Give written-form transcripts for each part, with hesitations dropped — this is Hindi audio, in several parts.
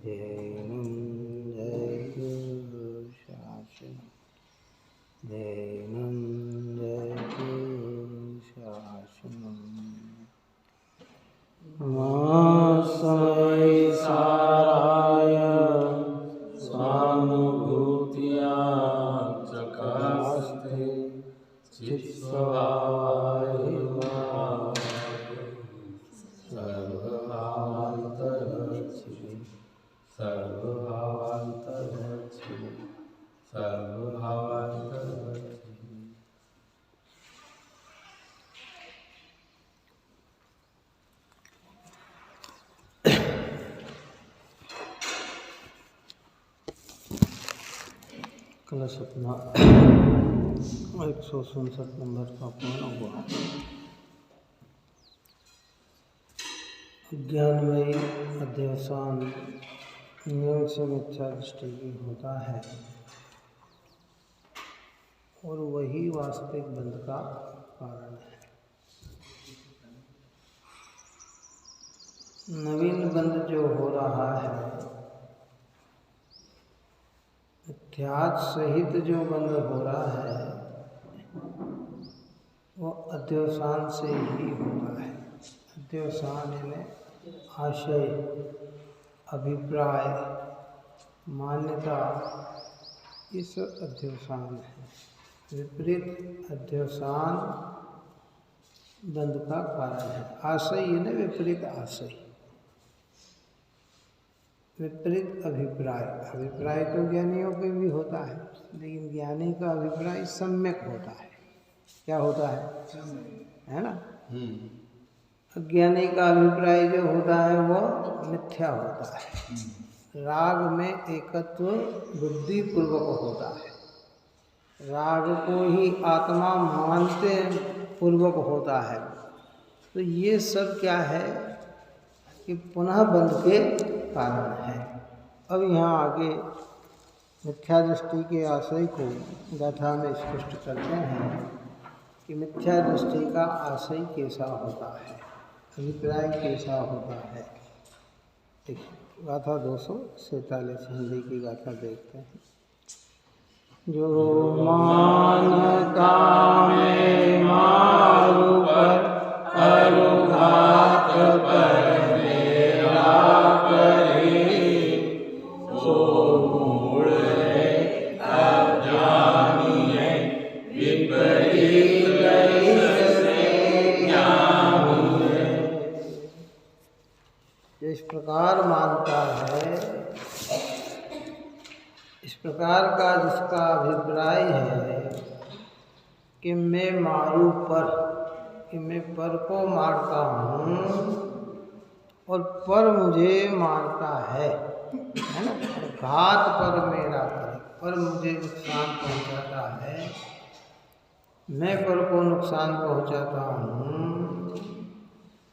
जैनं जयगुरुशासनं जैनं जयगुरुशासनम् समय साराय स्वानुभूत्या चकास्ते चित्स्वभावाय सर्वभावान्तरक्षिणे सर्वभावान्तरक्षिणे सर्वभावान्तरक्षिणे। कलश अपना 167 नंबर का पूर्ण हुआ। ज्ञानमयी अध्यवसान नियम से मिथ्या दृष्टि होता है और वही वास्तविक बंध का कारण है। नवीन बंध जो हो रहा है, मिथ्यात् सहित जो बंध हो रहा है, वो अध्यवसान से ही हो रहा है। अध्यवसान यानी आशय, अभिप्राय, मान्यता, ये सब अध्यवसान है। विपरीत अध्यवसान बंध का कारण है। आशय यानी विपरीत आशय, विपरीत अभिप्राय। अभिप्राय तो ज्ञानियों के भी होता है, लेकिन ज्ञानी का अभिप्राय सम्यक होता है। क्या होता है ना? अज्ञानी का अभिप्राय जो होता है वो मिथ्या होता है। राग में एकत्व बुद्धि पूर्वक होता है, राग को ही आत्मा मानते पूर्वक होता है। तो ये सब क्या है कि पुनः बंध के कारण है। अब यहाँ आगे मिथ्या दृष्टि के आशय को गाथा में स्पष्ट करते हैं कि मिथ्या दृष्टि का आशय कैसा होता है, अभिप्राय कैसा होता है। गाथा 247 हिंदी की गाथा देखते हैं। जो मानता में मारू पर अनुघात पर मेरा करे, सो मूढ़ है अज्ञानी है, विपरीत इस प्रकार मानता है, इस प्रकार का जिसका अभिप्राय है कि मैं मारू पर, कि मैं पर को मारता हूँ और पर मुझे मारता है ना? घात पर मेरा करे, पर मुझे नुकसान पहुँचाता है, मैं पर को नुकसान पहुँचाता हूँ,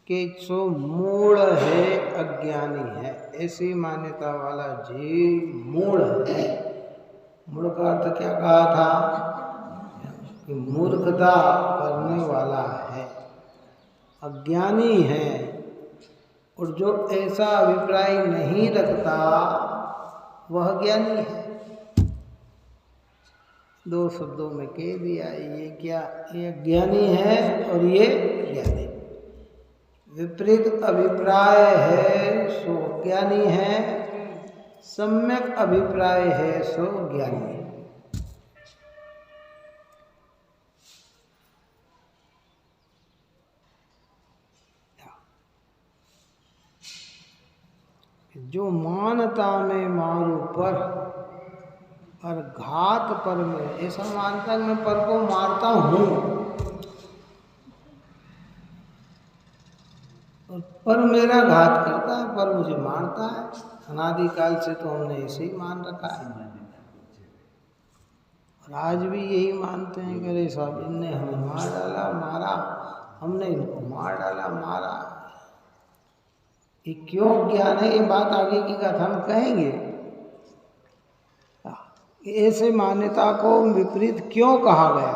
कि सो मूढ़ है, अज्ञानी है। ऐसी मान्यता वाला जीव मूढ़ है। मूढ़ का अर्थ क्या कहा था कि मूर्खता करने वाला है, अज्ञानी है। और जो ऐसा अभिप्राय नहीं रखता वह ज्ञानी है। दो शब्दों में कह दिया, ये क्या, ये अज्ञानी है और ये ज्ञानी। विपरीत अभिप्राय है सो ज्ञानी है, सम्यक अभिप्राय है सो ज्ञानी है। जो मानता में मारू पर और घात पर में, ऐसा मानता मैं पर को मारता हूँ और पर मेरा घात करता है, पर मुझे मारता है। अनादिकाल से तो हमने ऐसे ही मान रखा है और आज भी यही मानते हैं कि अरे साहब इनने हमें मार डाला, मारा, हमने इनको मार डाला, मारा। ये क्यों ज्ञान है, ये बात आगे की कथा हम कहेंगे। ऐसे मान्यता को विपरीत क्यों कहा गया?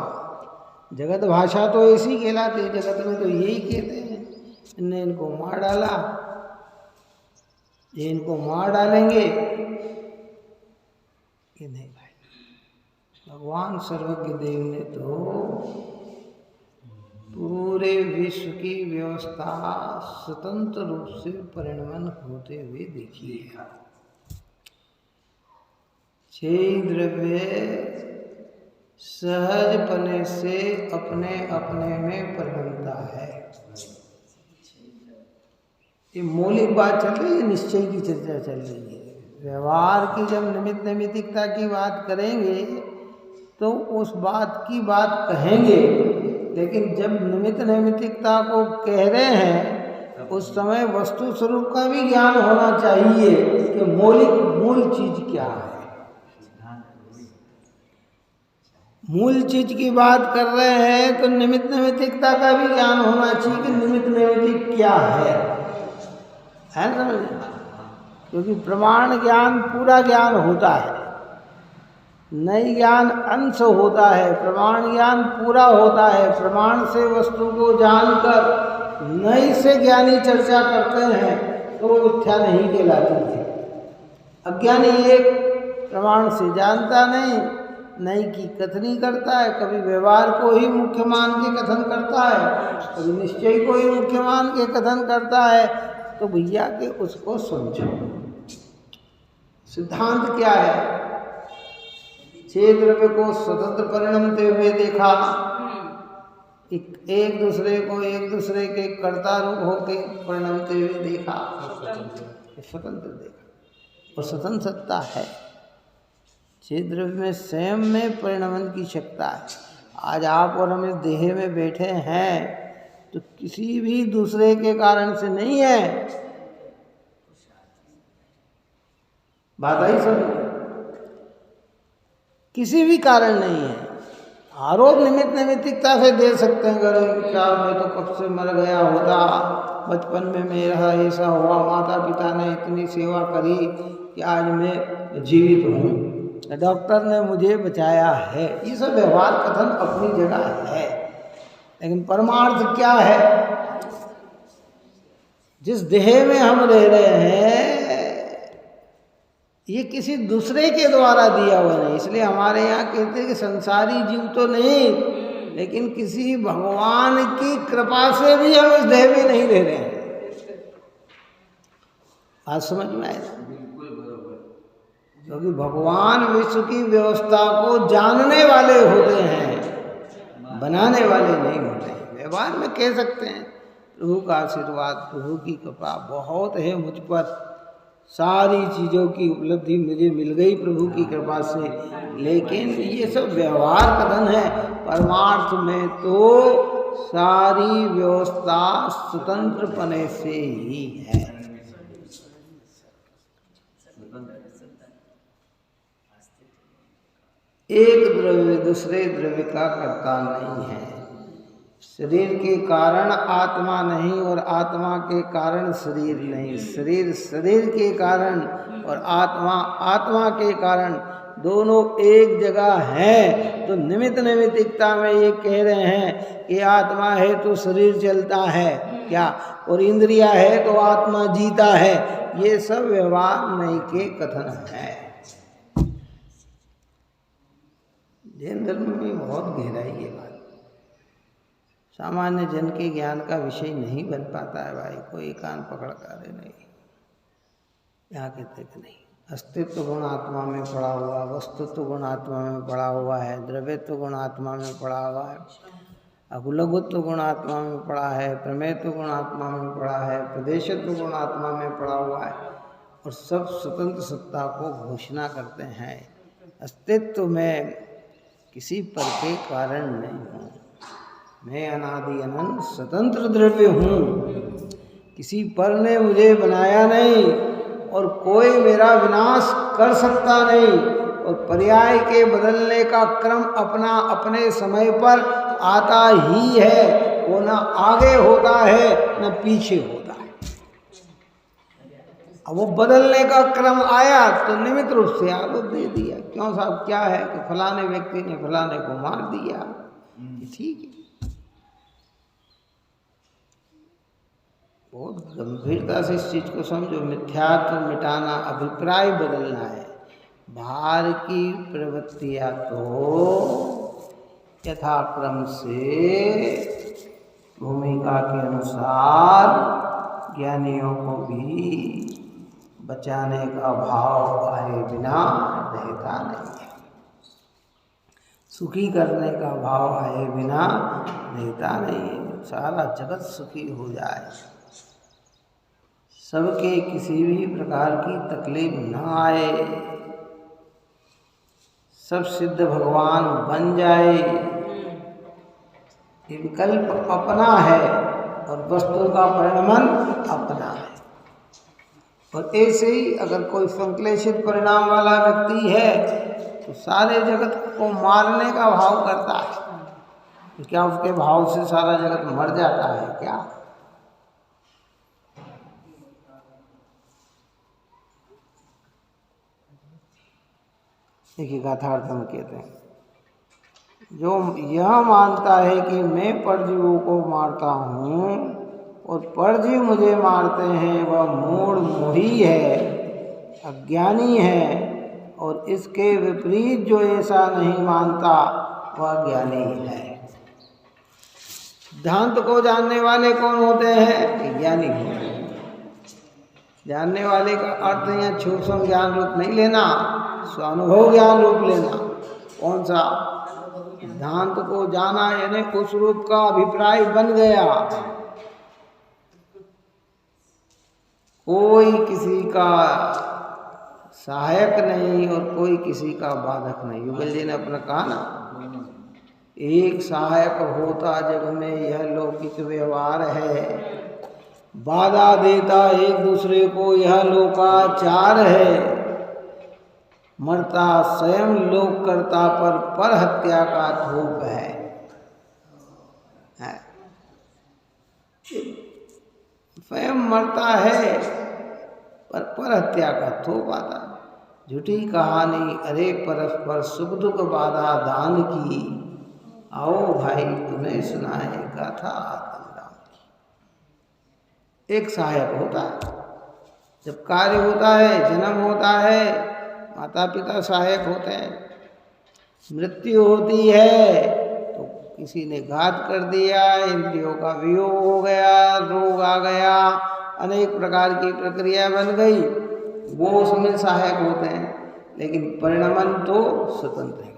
जगत भाषा तो ऐसी कहलाती है, जगत में तो यही कहते हैं इनने इनको मार डाला। ये इनको मार डालेंगे कि नहीं भाई। भगवान सर्वज्ञ देव ने तो पूरे विश्व की व्यवस्था स्वतंत्र रूप से परिणमन होते हुए देखी है। 6 द्रव्य सहजपने से अपने अपने में परिणमता है। ये मौलिक बात चल रही है, निश्चय की चर्चा चल रही है। व्यवहार की जब निमित्त नैमित्तिकता की बात करेंगे तो उस बात की बात कहेंगे, लेकिन जब निमित्त नैमित्तिकता को कह रहे हैं उस समय वस्तु स्वरूप का भी ज्ञान होना चाहिए कि मूल चीज क्या है। मूल चीज की बात कर रहे हैं तो निमित्त नैमित्तिकता का भी ज्ञान होना चाहिए कि निमित्त नैमित्तिक क्या है समझ? क्योंकि प्रमाण ज्ञान पूरा ज्ञान होता है, नई ज्ञान अंश होता है, प्रमाण ज्ञान पूरा होता है। प्रमाण से वस्तु को जानकर नई से ज्ञानी चर्चा करते हैं तो वो मिथ्या नहीं कहलाती है। अज्ञानी एक प्रमाण से जानता नहीं, नई की कथनी करता है, कभी व्यवहार को ही मुख्य मान के कथन करता है, कभी निश्चय को ही मुख्य मान के कथन करता है। तो भैया के उसको समझो। सिद्धांत क्या है? 6 द्रव्य को स्वतंत्र परिणमते हुए देखा, एक दूसरे को एक दूसरे के कर्ता रूप होके परिणमते हुए देखा, स्वतंत्र देखा और स्वतंत्र सत्ता है। 6 द्रव्य में स्वयं में परिणमन की क्षमता है। आज आप और हम इस देह में बैठे हैं तो किसी भी दूसरे के कारण से नहीं है। बात आई समझ? किसी भी कारण नहीं है। आरोप निमित्त नैमित्तिकता से दे सकते हैं, अगर क्या मैं तो कब से मर गया होता, बचपन में मेरा ऐसा हुआ, माता पिता ने इतनी सेवा करी कि आज मैं जीवित हूँ, डॉक्टर ने मुझे बचाया है। ये सब व्यवहार कथन अपनी जगह है, लेकिन परमार्थ क्या है? जिस देह में हम रह रहे हैं ये किसी दूसरे के द्वारा दिया हुआ नहीं। इसलिए हमारे यहाँ कहते हैं कि संसारी जीव तो नहीं, लेकिन किसी भगवान की कृपा से भी हम इस देह में नहीं रह रहे हैं। बात समझ में आए? बिल्कुल बरोबर। क्योंकि भगवान विश्व की व्यवस्था को जानने वाले होते हैं, बनाने वाले नहीं होते हैं। व्यवहार में कह सकते हैं प्रभु का आशीर्वाद, प्रभु की कृपा बहुत है मुझ पर, सारी चीज़ों की उपलब्धि मुझे मिल गई प्रभु की कृपा से, लेकिन ये सब व्यवहार कथन है। परमार्थ में तो सारी व्यवस्था स्वतंत्रपने से ही है। एक द्रव्य दूसरे द्रव्य का कर्ता नहीं है। शरीर के कारण आत्मा नहीं और आत्मा के कारण शरीर नहीं। शरीर शरीर के कारण और आत्मा आत्मा के कारण, दोनों एक जगह हैं। तो निमित्त नैमित्तिकता में ये कह रहे हैं कि आत्मा है तो शरीर चलता है क्या, और इंद्रिया है तो आत्मा जीता है। ये सब व्यवहार नहीं के कथन है। जैन धर्म में बहुत गहराई है बात, सामान्य जन के ज्ञान का विषय नहीं बन पाता है भाई। कोई कान पकड़ कर नहीं, यहाँ कहते कि नहीं, अस्तित्व गुण आत्मा में पड़ा हुआ, वस्तुत्व गुण आत्मा में पड़ा हुआ है, द्रव्यत्व गुण आत्मा में पड़ा हुआ है, अकुलभुत्व गुण आत्मा में पड़ा है, प्रमेयत्व गुण आत्मा में पड़ा है, प्रदेशत्व गुण आत्मा में पड़ा हुआ है, और सब स्वतंत्र सत्ता को घोषणा करते हैं। अस्तित्व में किसी पर के कारण नहीं हूँ, मैं अनादि अनंत स्वतंत्र द्रव्य हूँ, किसी पर ने मुझे बनाया नहीं और कोई मेरा विनाश कर सकता नहीं। और पर्याय के बदलने का क्रम अपना अपने समय पर आता ही है, वो ना आगे होता है न पीछे होता है। अब वो बदलने का क्रम आया तो निमित्त रूप से आरोप दे दिया, क्यों साहब क्या है कि फलाने व्यक्ति ने फलाने को मार दिया, ठीक है। बहुत गंभीरता से इस चीज को समझो। मिथ्यात्व मिटाना, अभिप्राय बदलना है। बाहर की प्रवृत्तियां तो यथाक्रम से भूमिका के अनुसार ज्ञानियों को भी बचाने का भाव आए बिना रहता नहीं है, सुखी करने का भाव आए बिना रहता नहीं है। सारा जगत सुखी हो जाए, सबके किसी भी प्रकार की तकलीफ न आए, सब सिद्ध भगवान बन जाए, विकल्प अपना है और वस्तु का परिणमन अपना है। और ऐसे ही अगर कोई संश्लेषित परिणाम वाला व्यक्ति है तो सारे जगत को मारने का भाव करता है, तो क्या उसके भाव से सारा जगत मर जाता है क्या? देखिए गाथार्थ में कहते हैं, जो यह मानता है कि मैं परजीवों को मारता हूँ और परजीव मुझे मारते हैं, वह मूढ़ मोही है, अज्ञानी है। और इसके विपरीत जो ऐसा नहीं मानता वह ज्ञानी है। सिद्धांत को जानने वाले कौन होते हैं? ज्ञानी होते हैं। जानने वाले का अर्थ यहाँ सूक्ष्म ज्ञान रूप नहीं लेना, स्वानुभव ज्ञान रूप लेना। कौन सा? सिद्धांत को जाना यानी उस रूप का अभिप्राय बन गया, कोई किसी का सहायक नहीं और कोई किसी का बाधक नहीं। युगल जी ने अपना कहा ना, एक सहायक होता जग में यह लौकिक व्यवहार है, बाधा देता एक दूसरे को यह लोकाचार है, मरता स्वयं लोक करता पर हत्या का धूप है। स्वयं मरता है पर हत्या का थोप आता। झूठी कहानी अरे परस्पर सुख दुख बाधा दान की, आओ भाई तुम्हें सुनाए गाथा आत्मदान की। एक सहायक होता है, जब कार्य होता है, जन्म होता है, माता पिता सहायक होते हैं। मृत्यु होती है तो किसी ने घात कर दिया, इंद्रियों का वियोग हो गया, रोग आ गया, अनेक प्रकार की प्रक्रिया बन गई, वो उसमें सहायक होते हैं। लेकिन परिणमन तो स्वतंत्र है।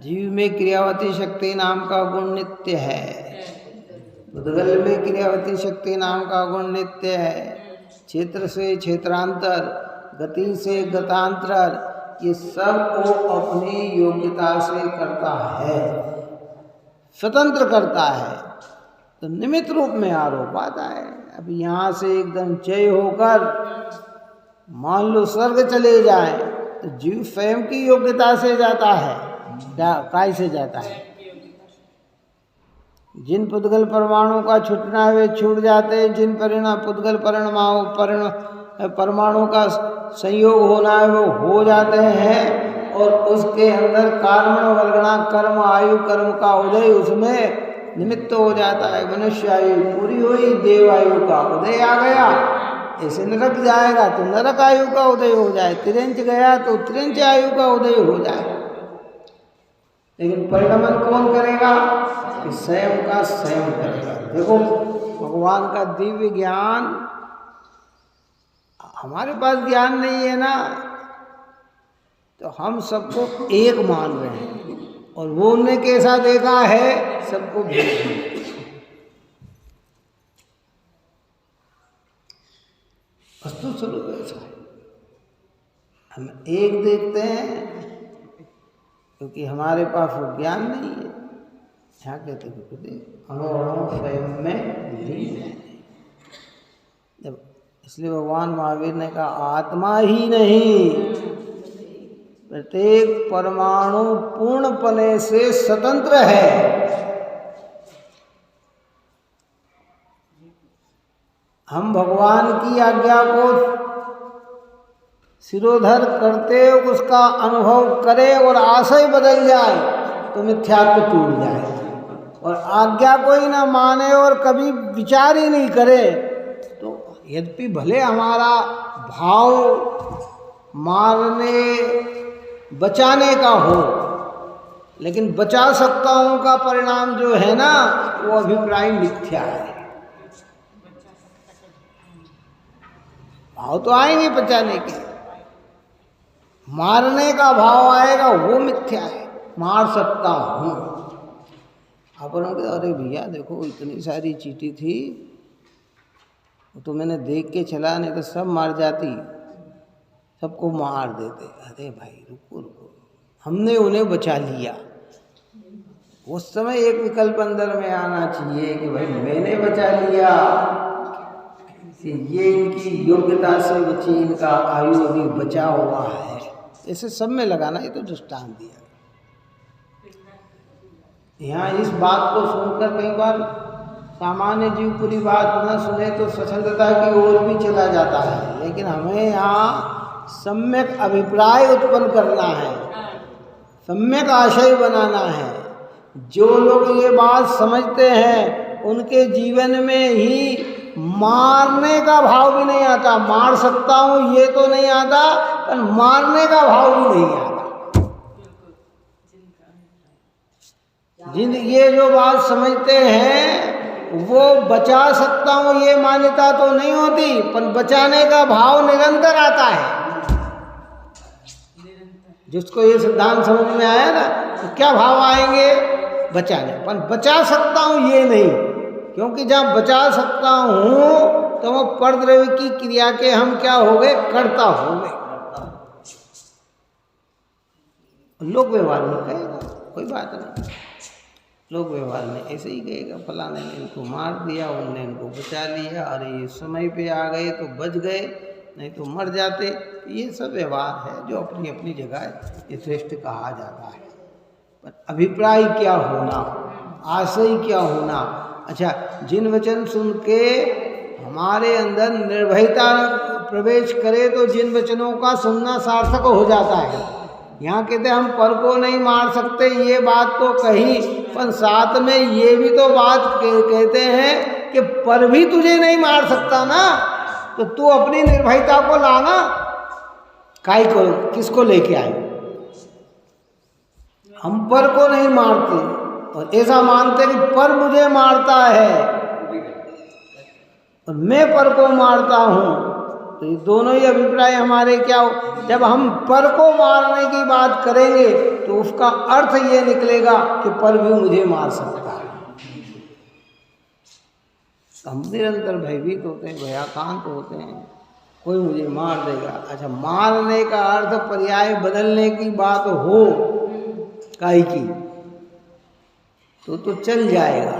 जीव में क्रियावती शक्ति नाम का गुण नित्य है, उद्गल में क्रियावती शक्ति नाम का गुण नित्य है। क्षेत्र से क्षेत्रांतर, गति से गतांतर, ये सब वो अपनी योग्यता से करता है, स्वतंत्र करता है। तो निमित्त रूप में आरोप आता है। अब यहाँ से एकदम जय होकर मान लो स्वर्ग चले जाए तो जीव स्वयं की योग्यता से जाता है, काय से जाता है? जिन पुद्गल परमाणु का छूटना है वे छूट जाते हैं, जिन पुद्गल परमाणु का संयोग होना है वो हो जाते हैं। और उसके अंदर कारण वर्गणा कर्म आयु कर्म का उदय उसमें निमित्त हो जाता है। मनुष्य आयु पूरी हुई, देव आयु का उदय आ गया। ऐसे नरक जाएगा तो नरक आयु का उदय हो जाए, तिरंच गया तो तिरंच आयु का उदय हो जाए। लेकिन परिणमन कौन करेगा? स्वयं का स्वयं करेगा। देखो भगवान का दिव्य ज्ञान, हमारे पास ज्ञान नहीं है ना, तो हम सबको एक मान रहे हैं और वो उन्हें कैसा देखा है, सबको भेद। वस्तु स्वरूप ऐसा है, हम एक देखते हैं क्योंकि हमारे पास वो ज्ञान नहीं है। यहाँ कहते अणु स्वयं में लीन है। जब इसलिए भगवान महावीर ने कहा आत्मा ही नहीं, प्रत्येक परमाणु पूर्णपने से स्वतंत्र है। हम भगवान की आज्ञा को सिरोधर करते उसका अनुभव करें और आशय बदल जाए तो मिथ्यात्व टूट जाए। और आज्ञा कोई ना माने और कभी विचार ही नहीं करे, तो यद्यपि भले हमारा भाव मारने बचाने का हो, लेकिन बचा सकता हूं का परिणाम जो है ना, वो अभिप्राय मिथ्या है। भाव तो आएंगे बचाने के, मारने का भाव आएगा वो मिथ्या है। मार सकता हूं, अपन कहते अरे भैया देखो इतनी सारी चींटी थी, तो मैंने देख के चला, नहीं तो सब मार जाती, सबको मार देते। अरे भाई रुको रुको, हमने उन्हें बचा लिया। उस समय एक विकल्प अंदर में आना चाहिए कि भाई मैंने बचा लिया, ये इनकी योग्यता से बची, इनका आयु अभी बचा हुआ है। ऐसे सब में लगाना, ये तो दृष्टांत दिया। यहाँ इस बात को सुनकर कई बार सामान्य जीव पूरी बात न सुने तो स्वच्छंदता की ओर भी चला जाता है, लेकिन हमें यहाँ सम्यक अभिप्राय उत्पन्न करना है, सम्यक आशय बनाना है। जो लोग ये बात समझते हैं उनके जीवन में ही मारने का भाव भी नहीं आता। मार सकता हूँ ये तो नहीं आता, पर मारने का भाव भी नहीं आता। जिन ये जो बात समझते हैं वो बचा सकता हूँ ये मान्यता तो नहीं होती, पर बचाने का भाव निरंतर आता है। जिसको ये सिद्धांत समझ में आया ना, तो क्या भाव आएंगे? बचाने। पर बचा सकता हूँ ये नहीं, क्योंकि जहाँ बचा सकता हूँ तो वो परद्रव्य की क्रिया के हम क्या हो गए? कर्ता हो गए। लोक व्यवहार में कहेगा कोई बात नहीं, लोक व्यवहार में ऐसे ही कहेगा फलाने ने इनको मार दिया, उनने इनको बचा लिया, अरे ये समय पे आ गए तो बच गए, नहीं तो मर जाते। ये सब व्यवहार है जो अपनी अपनी जगह यथेष्ट कहा जाता है। पर अभिप्राय क्या होना, आशय क्या होना। अच्छा, जिन वचन सुन के हमारे अंदर निर्भयता प्रवेश करे तो जिन वचनों का सुनना सार्थक हो जाता है। यहाँ कहते हम पर को नहीं मार सकते, ये बात तो कही, पर साथ में ये भी तो बात कहते हैं कि पर भी तुझे नहीं मार सकता ना, तो तू अपनी निर्भयता को लाना। काय को, किसको लेके आए? हम पर को नहीं मारते और ऐसा मानते कि पर मुझे मारता है और मैं पर को मारता हूं, तो ये दोनों ही अभिप्राय हमारे क्या हो? जब हम पर को मारने की बात करेंगे तो उसका अर्थ ये निकलेगा कि पर भी मुझे मार सकता है। हम निरंतर भयभीत होते हैं, भयाकांत होते हैं, कोई मुझे मार देगा। अच्छा, मारने का अर्थ पर्याय बदलने की बात हो काई की तो चल जाएगा,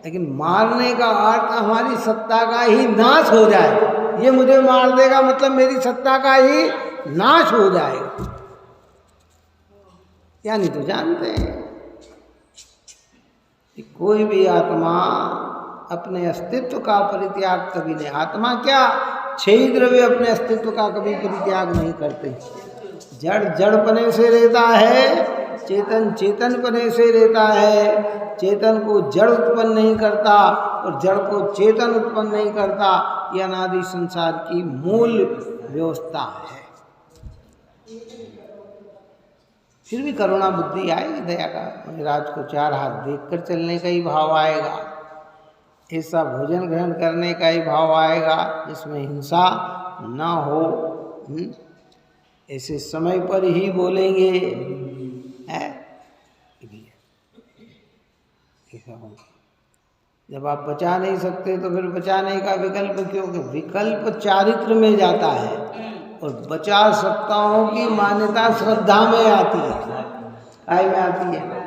लेकिन मारने का अर्थ हमारी सत्ता का ही नाश हो जाए। ये मुझे मार देगा मतलब मेरी सत्ता का ही नाश हो जाएगा। यानी तो जानते हैं कि कोई भी आत्मा अपने अस्तित्व का परित्याग कभी नहीं, आत्मा क्या छह द्रव्य अपने अस्तित्व का कभी परित्याग नहीं करते। जड़ जड़पने से रहता है, चेतन चेतनपने से रहता है। चेतन को जड़ उत्पन्न नहीं करता और जड़ को चेतन उत्पन्न नहीं करता। यह अनादि संसार की मूल व्यवस्था है। फिर भी करुणा बुद्धि आएगी, दया का, राज को चार हाथ देखकर चलने का ही भाव आएगा, ऐसा भोजन ग्रहण करने का ही भाव आएगा जिसमें हिंसा ना हो। ऐसे समय पर ही बोलेंगे है। जब आप बचा नहीं सकते तो फिर बचाने का विकल्प क्यों? कि विकल्प चारित्र में जाता है और बचा सकता हूँ की मान्यता श्रद्धा में आती है, काय में आती है।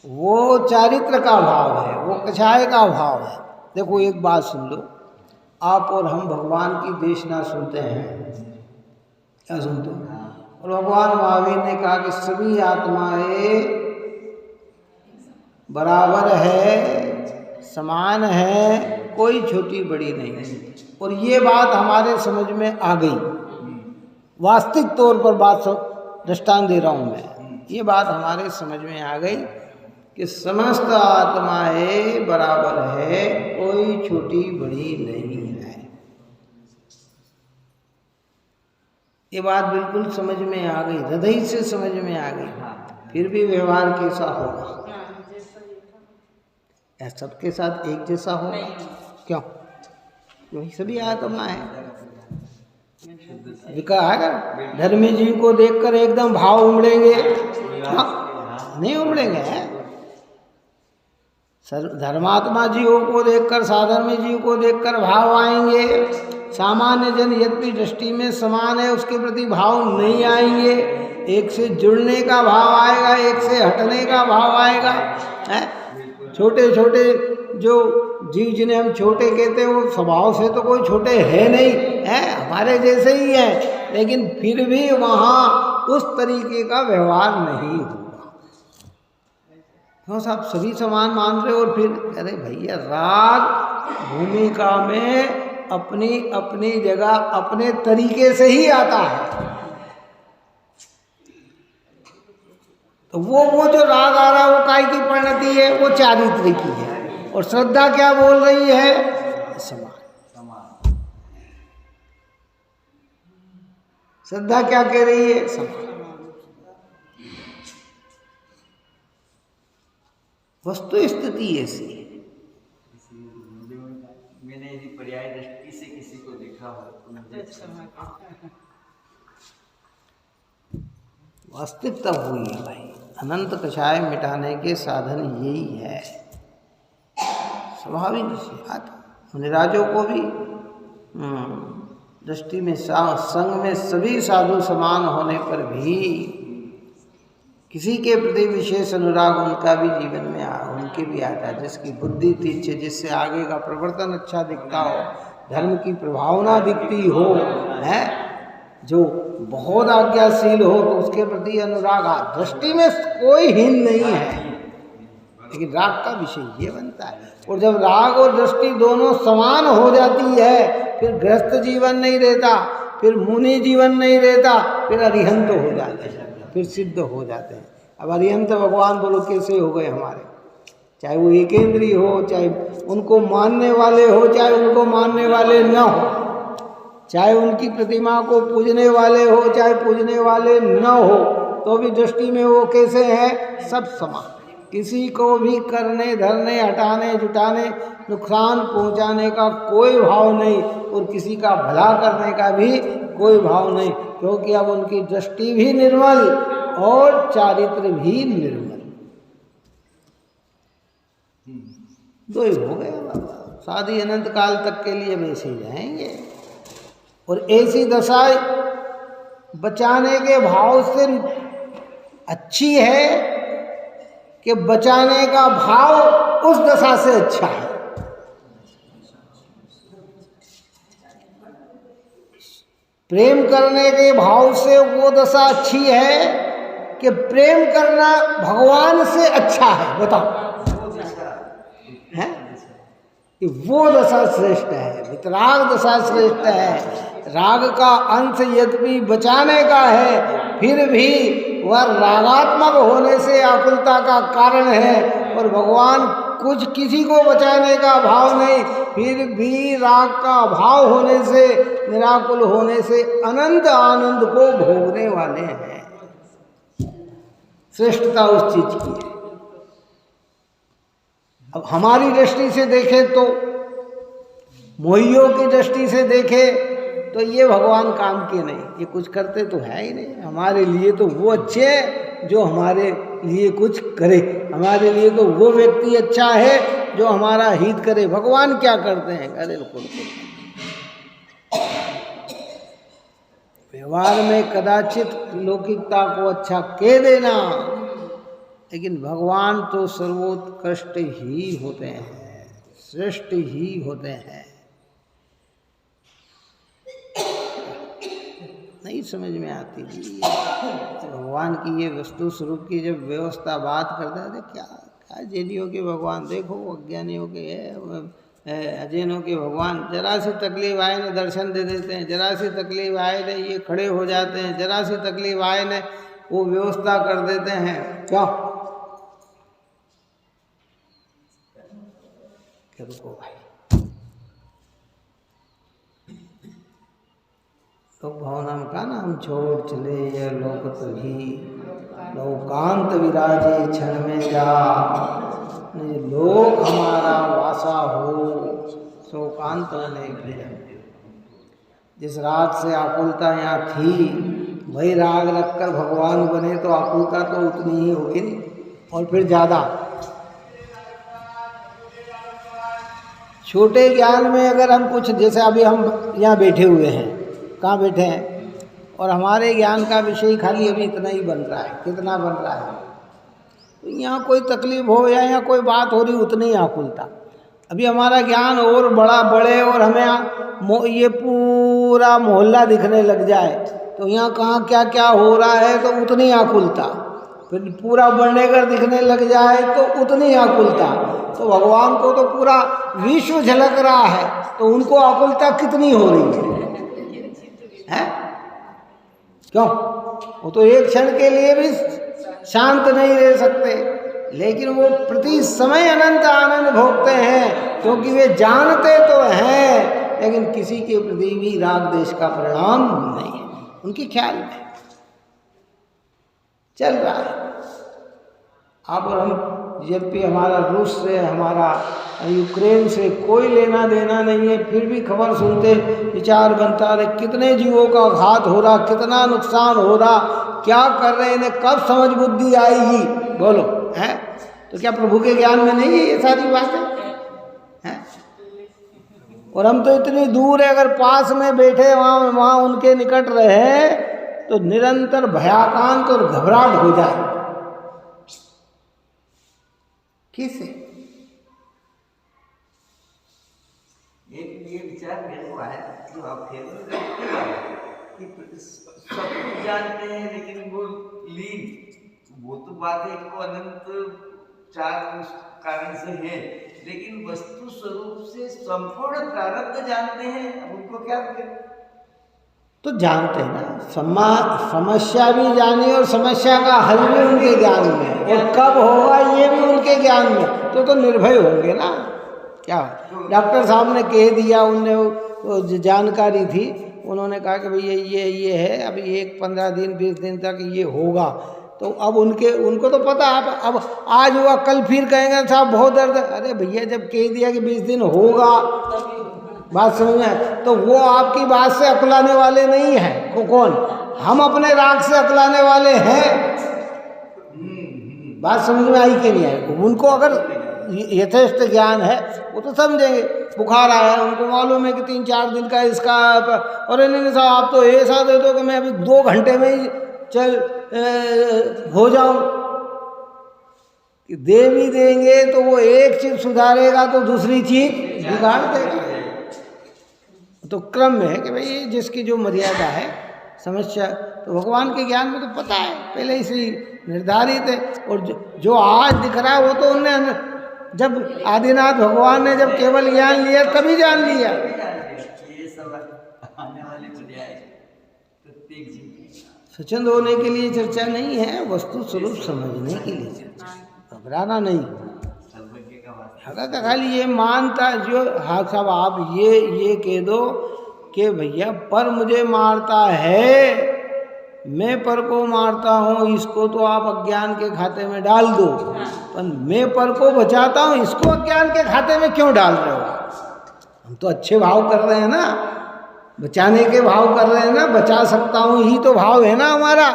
वो चारित्र का भाव है, वो कछाय का भाव है। देखो एक बात सुन लो, आप और हम भगवान की देशना सुनते हैं, क्या सुनते हैं? और भगवान महावीर ने कहा कि सभी आत्माएं बराबर है, समान है, कोई छोटी बड़ी नहीं। और ये बात हमारे समझ में आ गई। वास्तविक तौर पर बात दृष्टांत दे रहा हूँ मैं, ये बात हमारे समझ में आ गई कि समस्त आत्माएं बराबर है, कोई छोटी बड़ी नहीं है। ये बात बिल्कुल समझ में आ गई, हृदय से समझ में आ गई। फिर भी व्यवहार कैसा होगा? सबके साथ एक जैसा होगा? क्यों? क्योंकि सभी आत्मा है। कहा है धर्मी जीव को देखकर एकदम भाव उमड़ेंगे? हाँ, नहीं उमड़ेंगे। धर्मात्मा जीवों को देखकर, साधर्मी जीव को देखकर भाव आएंगे। सामान्य जन यद्यपि दृष्टि में समान है, उसके प्रति भाव नहीं आएंगे। एक से जुड़ने का भाव आएगा, एक से हटने का भाव आएगा। छोटे छोटे जो जीव जिन्हें हम छोटे कहते हैं, वो स्वभाव से तो कोई छोटे है नहीं, है हमारे जैसे ही है, लेकिन फिर भी वहाँ उस तरीके का व्यवहार नहीं होगा। तो साहब सभी समान मान रहे हो, और फिर अरे भैया राग भूमिका में अपनी अपनी जगह अपने तरीके से ही आता है। तो वो जो राग आ रहा है वो काय की परिणति है? वो चारित्र की है। और श्रद्धा क्या बोल रही है? समान। श्रद्धा क्या कह रही है? समान। वस्तु स्थिति ऐसी है। मैंने यदि पर्याय दृष्टि से किसी को देखा हो, वास्तविकता हुई है भाई। अनंत कषाय मिटाने के साधन यही है। स्वाभाविक सी बात। मुनिराजों को भी दृष्टि में संग में सभी साधु समान होने पर भी किसी के प्रति विशेष अनुराग उनका भी जीवन में उनके भी आता है। जिसकी बुद्धि तीक्ष्ण, जिससे आगे का प्रवर्तन अच्छा दिखता हो, धर्म की प्रभावना दिखती हो, है जो बहुत आज्ञाशील हो, तो उसके प्रति अनुराग दृष्टि में कोई हीन नहीं है। लेकिन राग का विषय ये बनता है। और जब राग और दृष्टि दोनों समान हो जाती है, फिर गृहस्थ जीवन नहीं रहता, फिर मुनि जीवन नहीं रहता, फिर अरिहंत हो जाते हैं, फिर सिद्ध हो जाते हैं। अब अरिहंत भगवान बोलो कैसे हो गए हमारे? चाहे वो एकेंद्रीय हो, चाहे उनको मानने वाले हो, चाहे उनको मानने वाले न हो, चाहे उनकी प्रतिमा को पूजने वाले हो, चाहे पूजने वाले न हो, तो भी दृष्टि में वो कैसे हैं? सब समान। किसी को भी करने, धरने, हटाने, जुटाने, नुकसान पहुंचाने का कोई भाव नहीं, और किसी का भला करने का भी कोई भाव नहीं, क्योंकि अब उनकी दृष्टि भी निर्मल और चारित्र भी निर्मल। दो ही हो गए बाबा। शादी अनंत काल तक के लिए वैसे ही रहेंगे। और ऐसी दशा बचाने के भाव से अच्छी है कि बचाने का भाव उस दशा से अच्छा है। प्रेम करने के भाव से वो दशा अच्छी है कि प्रेम करना भगवान से अच्छा है। बताओ, है कि वो दशा श्रेष्ठ है, वितराग दशा श्रेष्ठ है। राग का अंश यद्यपि बचाने का है, फिर भी वह रागात्मक होने से आकुलता का कारण है, और भगवान कुछ किसी को बचाने का भाव नहीं, फिर भी राग का भाव होने से, निराकुल होने से अनंत आनंद को भोगने वाले हैं। श्रेष्ठता उस चीज की है। अब हमारी दृष्टि से देखें तो, मोहियों की दृष्टि से देखें तो ये भगवान काम के नहीं, ये कुछ करते तो है ही नहीं। हमारे लिए तो वो अच्छे हैं जो हमारे लिए कुछ करे, हमारे लिए तो वो व्यक्ति अच्छा है जो हमारा हित करे। भगवान क्या करते हैं? अरे व्यवहार में कदाचित लौकिकता को अच्छा कह देना, लेकिन भगवान तो सर्वोत्कृष्ट ही होते हैं, श्रेष्ठ ही होते हैं। नहीं समझ में आती थी भगवान की ये वस्तु स्वरूप की जब व्यवस्था बात करते हैं, क्या जैनियों के भगवान देखो, अज्ञानियों के अजैनों के भगवान जरा सी तकलीफ आए ने दर्शन दे देते हैं, जरा सी तकलीफ आए ने ये खड़े हो जाते हैं, जरा सी तकलीफ आए ने वो व्यवस्था कर देते हैं। क्या कि रुको भाई, तो भवनम का नाम छोड़ चले ये लोक तुझी, लोकांत विराजे क्षण में जा, लोक हमारा वासा हो शोकांत होने की। जिस राग से आकुलता यहाँ थी, वही राग रखकर भगवान बने तो आकुलता तो उतनी ही होगी और फिर ज़्यादा। छोटे ज्ञान में अगर हम कुछ, जैसे अभी हम यहाँ बैठे हुए हैं, कहाँ बैठे हैं, और हमारे ज्ञान का विषय खाली अभी इतना ही बन रहा है, कितना बन रहा है, तो यहाँ कोई तकलीफ हो या यहाँ कोई बात हो रही, उतनी ही आकुलता। अभी हमारा ज्ञान और बड़ा बढ़े और हमें ये पूरा मोहल्ला दिखने लग जाए, तो यहाँ कहाँ क्या क्या हो रहा है, तो उतनी आकुलता। फिर पूरा बढ़ने कर दिखने लग जाए तो उतनी आकुलता। तो भगवान को तो पूरा विश्व झलक रहा है, तो उनको आकुलता कितनी हो रही है? क्यों? वो तो एक क्षण के लिए भी शांत नहीं रह सकते, लेकिन वो प्रति समय अनंत आनंद भोगते हैं, क्योंकि वे जानते तो हैं, लेकिन किसी के प्रति भी राग देश का परिणाम नहीं है, उनके ख्याल में चल रहा है। आप और हम, जब भी हमारा रूस से, हमारा यूक्रेन से कोई लेना देना नहीं है, फिर भी खबर सुनते विचार बनता रहे, कितने जीवों का घात हो रहा, कितना नुकसान हो रहा, क्या कर रहे हैं, इन्हें कब समझ बुद्धि आएगी, बोलो है? तो क्या प्रभु के ज्ञान में नहीं है ये सारी बातें हैं? और हम तो इतनी दूर है, अगर पास में बैठे वहाँ उनके निकट रहे तो निरंतर भयाकांत और घबराहट हो जाए। किसे? एक ये विचार मेरे को आया कि आप कि सब कुछ जानते हैं, लेकिन वो लीन, वो तो बात है कि वो अनंत चार कारण से है, लेकिन वस्तु स्वरूप से संपूर्ण प्रारब्ध जानते हैं, अब उनको क्या करें? तो जानते हैं ना, समस्या भी जानी और समस्या का हल भी उनके ज्ञान में, और कब होगा ये भी उनके ज्ञान में, तो निर्भय होंगे ना। क्या डॉक्टर साहब ने कह दिया, उनने जानकारी थी, उन्होंने कहा कि भैया ये है, अभी 15 दिन 20 दिन तक ये होगा, तो अब उनको तो पता है, अब आज हुआ कल फिर कहेंगे साहब बहुत दर्द है। अरे भैया जब कह दिया कि 20 दिन होगा, बात समझ में, तो वो आपकी बात से अकुलाने वाले नहीं हैं। कौन? हम अपने राग से अकुलाने वाले हैं। बात समझ में आई कि नहीं आई? उनको अगर यथेष्ट ज्ञान है वो तो समझेंगे। बुखार आया है, उनको मालूम है कि 3-4 दिन का इसका, और नहीं साहब आप तो ऐसा दे दो कि मैं अभी 2 घंटे में ही चल हो जाऊं। दे भी देंगे तो वो एक चीज सुधारेगा तो दूसरी चीज बिगाड़ देगा। तो क्रम में है कि भाई जिसकी जो मर्यादा है समस्या, तो भगवान के ज्ञान में तो पता है पहले ही से निर्धारित है। और जो आज दिख रहा है वो तो उनने, जब आदिनाथ भगवान ने जब केवल ज्ञान लिया तभी जान लिया। ये सब आने वाली पर्याय प्रत्येक जीव स्वच्छंद होने के लिए चर्चा नहीं है, वस्तु स्वरूप समझने के लिए चर्चा, घबराना नहीं। अगर खाली ये मानता जो, हाँ साहब आप ये कह दो कि भैया पर मुझे मारता है, मैं पर को मारता हूँ, इसको तो आप अज्ञान के खाते में डाल दो, पर मैं पर को बचाता हूँ, इसको अज्ञान के खाते में क्यों डाल रहे हो? हम तो अच्छे भाव कर रहे हैं ना, बचाने के भाव कर रहे हैं ना, बचा सकता हूँ ही तो भाव है ना हमारा,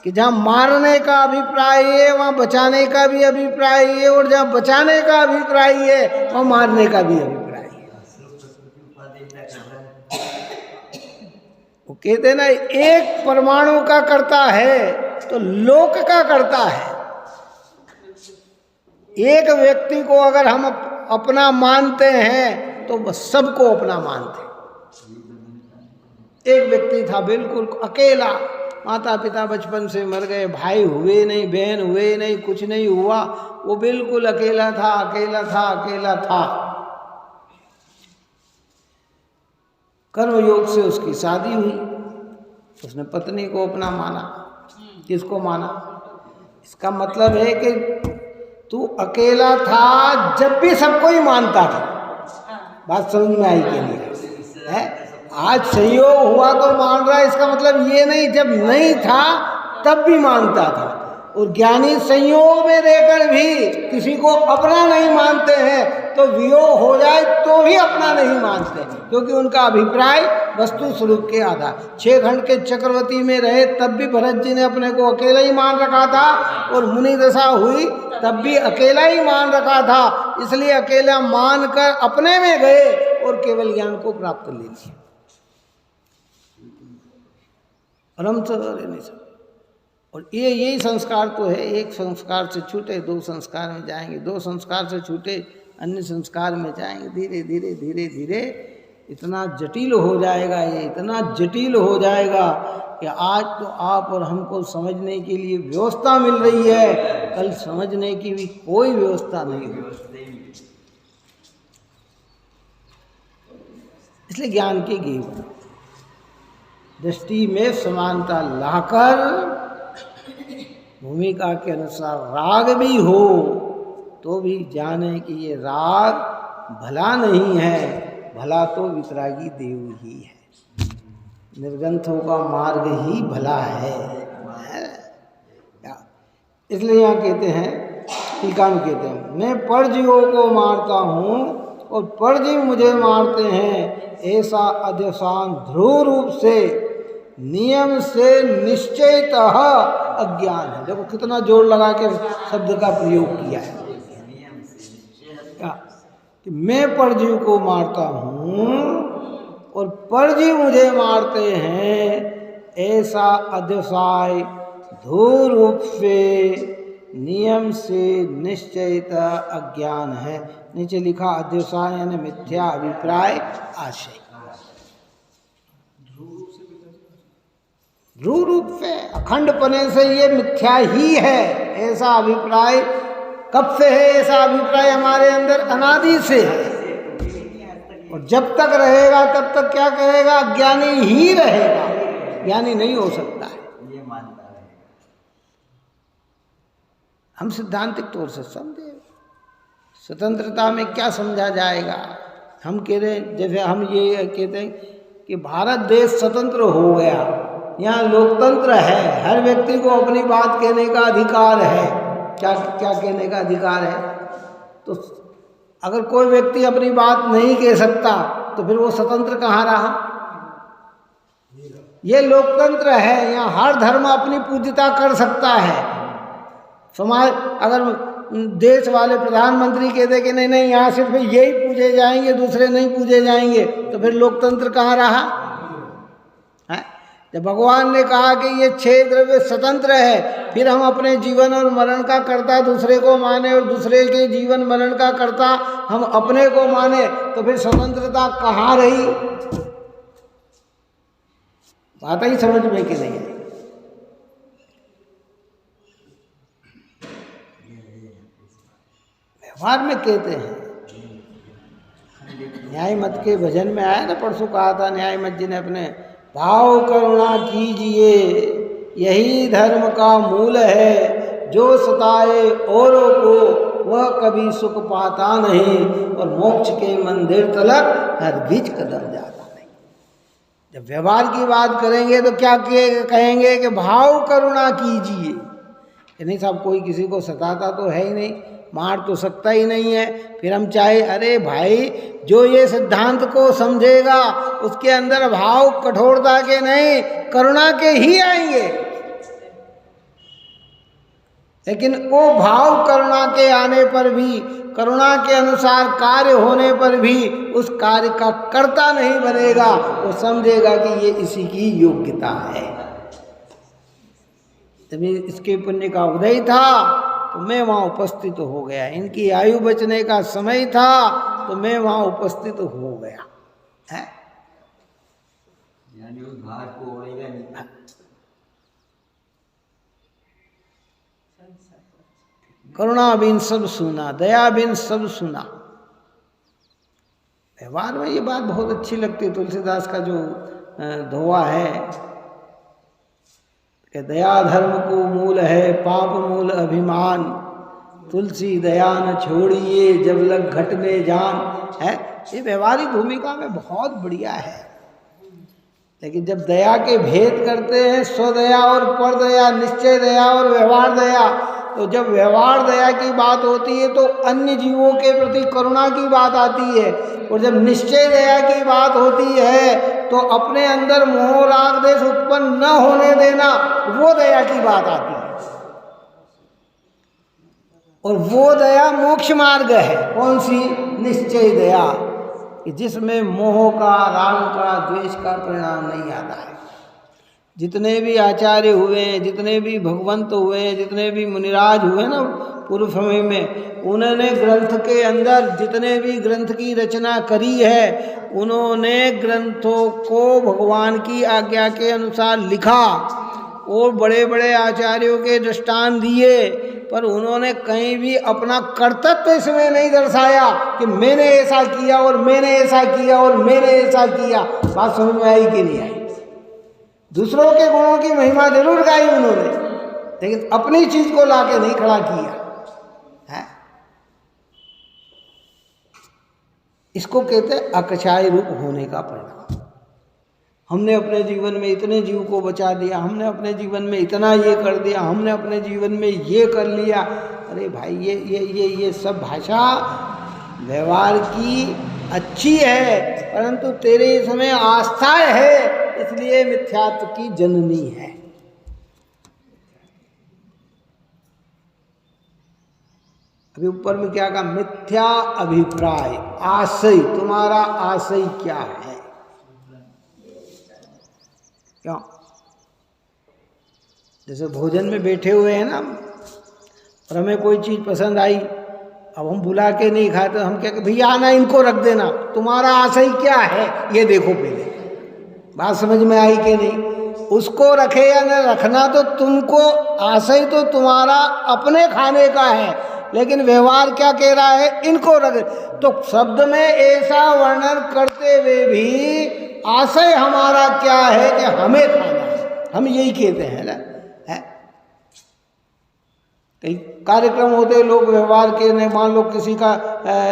कि जहाँ मारने का अभिप्राय है वहाँ बचाने का भी अभिप्राय है, और जहाँ बचाने का अभिप्राय है वहाँ मारने का भी अभिप्राय है। वो कहते हैं ना, एक परमाणु का करता है तो लोक का करता है। एक व्यक्ति को अगर हम अपना मानते हैं तो सबको अपना मानते हैं। एक व्यक्ति था बिल्कुल अकेला, माता पिता बचपन से मर गए, भाई हुए नहीं, बहन हुए नहीं, कुछ नहीं हुआ, वो बिल्कुल अकेला था, अकेला था, अकेला था। कर्म योग से उसकी शादी हुई, उसने पत्नी को अपना माना। किसको माना? इसका मतलब है कि तू अकेला था जब भी सबको ही मानता था। बात समझ में आई कि नहीं है? आज संयोग हुआ तो मान रहा है, इसका मतलब ये नहीं जब नहीं था तब भी मानता था। और ज्ञानी संयोग में रहकर भी किसी को अपना नहीं मानते हैं, तो वियोग हो जाए तो भी अपना नहीं मानते, क्योंकि उनका अभिप्राय वस्तु स्वरूप के आधार। 6 खंड के चक्रवर्ती में रहे तब भी भरत जी ने अपने को अकेला ही मान रखा था, और मुनि दशा हुई तब भी अकेला ही मान रखा था। इसलिए अकेला मानकर अपने में गए और केवल ज्ञान को प्राप्त ले लिया। और हम तो नहीं सब। और ये यही संस्कार तो है, एक संस्कार से छूटे 2 संस्कार में जाएंगे, 2 संस्कार से छूटे अन्य संस्कार में जाएंगे। धीरे धीरे धीरे धीरे इतना जटिल हो जाएगा, ये इतना जटिल हो जाएगा कि आज तो आप और हमको समझने के लिए व्यवस्था मिल रही है, कल समझने की भी कोई व्यवस्था नहीं होगी। इसलिए ज्ञान की गेव दृष्टि में समानता लाकर भूमिका के अनुसार राग भी हो तो भी जाने कि ये राग भला नहीं है, भला तो वितरागी देव ही है। निर्ग्रंथों का मार्ग ही भला है। इसलिए यहाँ कहते हैं, टीका में कहते हैं, मैं परजीवों को मारता हूँ और परजीव मुझे मारते हैं, ऐसा अध्यवसान ध्रुव रूप से नियम से निश्चयतः अज्ञान है। देखो कितना जोर लगा के शब्द का प्रयोग किया है कि मैं परजीव को मारता हूँ और परजीव मुझे मारते हैं, ऐसा अध्यवसाय ध्रुव रूप से नियम से निश्चयतः अज्ञान है। नीचे लिखा अध्यवसाय यानी मिथ्या अभिप्राय आशय। ध्रुव रूप से अखंड पने से ये मिथ्या ही है, ऐसा अभिप्राय कब से है? ऐसा अभिप्राय हमारे अंदर अनादि से है, और जब तक रहेगा तब तक क्या कहेगा? अज्ञानी ही रहेगा, ज्ञानी नहीं हो सकता है। ये मानता है। हम सिद्धांतिक तौर से समझे स्वतंत्रता में क्या समझा जाएगा। हम कह रहे हैं, जैसे हम ये कहते हैं कि भारत देश स्वतंत्र हो गया, यहाँ लोकतंत्र है, हर व्यक्ति को अपनी बात कहने का अधिकार है। क्या क्या कहने का अधिकार है? तो अगर कोई व्यक्ति अपनी बात नहीं कह सकता तो फिर वो स्वतंत्र कहाँ रहा? ये लोकतंत्र है, यहाँ हर धर्म अपनी पूज्यता कर सकता है। समाज अगर देश वाले प्रधानमंत्री कहते कि नहीं नहीं यहाँ सिर्फ यही पूजे जाएंगे, दूसरे नहीं पूजे जाएंगे, तो फिर लोकतंत्र कहाँ रहा? है? जब भगवान ने कहा कि ये 6 द्रव्य स्वतंत्र है, फिर हम अपने जीवन और मरण का कर्ता दूसरे को माने और दूसरे के जीवन मरण का कर्ता हम अपने को माने, तो फिर स्वतंत्रता कहाँ रही? बात ही समझ में कि नहीं है? व्यवहार में कहते हैं, न्याय मत के भजन में आया ना, परसों कहा था न्याय मत जी ने अपने, भाव करुणा कीजिए यही धर्म का मूल है, जो सताए औरों को वह कभी सुख पाता नहीं, और मोक्ष के मंदिर तलक हरगिज कदम जाता नहीं। जब व्यवहार की बात करेंगे तो क्या कहेंगे कि भाव करुणा कीजिए। नहीं साहब, कोई किसी को सताता तो है ही नहीं, मार तो सकता ही नहीं है, फिर हम चाहे, अरे भाई जो ये सिद्धांत को समझेगा उसके अंदर भाव कठोरता के नहीं करुणा के ही आएंगे, लेकिन वो भाव करुणा के आने पर भी, करुणा के अनुसार कार्य होने पर भी उस कार्य का कर्ता नहीं बनेगा। वो समझेगा कि ये इसी की योग्यता है। जब इसके पुण्य का उदय था तो मैं वहाँ उपस्थित हो गया, इनकी आयु बचने का समय था तो मैं वहाँ उपस्थित हो गया है। यानी उस भार को ओढ़ेगा नहीं। करुणा बिन सब सुना, दया बिन सब सुना। व्यवहार में ये बात बहुत अच्छी लगती है। तुलसीदास का जो दोहा है कि दया धर्म को मूल है, पाप मूल अभिमान, तुलसी दया न छोड़िए जब लग घट में जान, है। ये व्यवहारिक भूमिका में बहुत बढ़िया है, लेकिन जब दया के भेद करते हैं, स्वदया और परदया, निश्चय दया और व्यवहार दया, तो जब व्यवहार दया की बात होती है तो अन्य जीवों के प्रति करुणा की बात आती है, और जब निश्चय दया की बात होती है तो अपने अंदर मोह राग द्वेष उत्पन्न न होने देना, वो दया की बात आती है। और वो दया मोक्ष मार्ग है। कौन सी? निश्चय दया, कि जिसमें मोह का, राग का, द्वेष का परिणाम नहीं आता है। जितने भी आचार्य हुए हैं, जितने भी भगवंत हुए हैं, जितने भी मुनिराज हुए ना पूर्व समय में, उन्होंने ग्रंथ के अंदर जितने भी ग्रंथ की रचना करी है, उन्होंने ग्रंथों को भगवान की आज्ञा के अनुसार लिखा और बड़े बड़े आचार्यों के दृष्टांत दिए, पर उन्होंने कहीं भी अपना कर्तव्य इसमें नहीं दर्शाया कि मैंने ऐसा किया और मैंने ऐसा किया और मैंने ऐसा किया। बात समझ में आई कि नहीं आई? दूसरों के गुणों की महिमा जरूर गाई उन्होंने, लेकिन अपनी चीज को लाके नहीं खड़ा किया है। इसको कहते हैं अकछाय रूप होने का परिणाम। हमने अपने जीवन में इतने जीव को बचा दिया, हमने अपने जीवन में इतना ये कर दिया, हमने अपने जीवन में ये कर लिया। अरे भाई, ये सब भाषा व्यवहार की अच्छी है, परंतु तेरे इसमें आस्था है, इसलिए मिथ्यात्व की जननी है। अभी ऊपर में क्या कहा? मिथ्या अभिप्राय, आशय। तुम्हारा आशय क्या है? क्यों? जैसे भोजन में बैठे हुए हैं ना, और हमें कोई चीज पसंद आई, अब हम बुला के नहीं खाते, हम क्या कहते? भैया आना, इनको रख देना। तुम्हारा आशय क्या है ये देखो पहले। बात समझ में आई कि नहीं? उसको रखे या न रखना तो तुमको, आशय तो तुम्हारा अपने खाने का है, लेकिन व्यवहार क्या कह रहा है? इनको रख। तो शब्द में ऐसा वर्णन करते हुए भी आशय हमारा क्या है कि हमें खाना है, हम यही कहते हैं ना, है। कई कार्यक्रम होते, लोग व्यवहार के नहीं, मान लो किसी का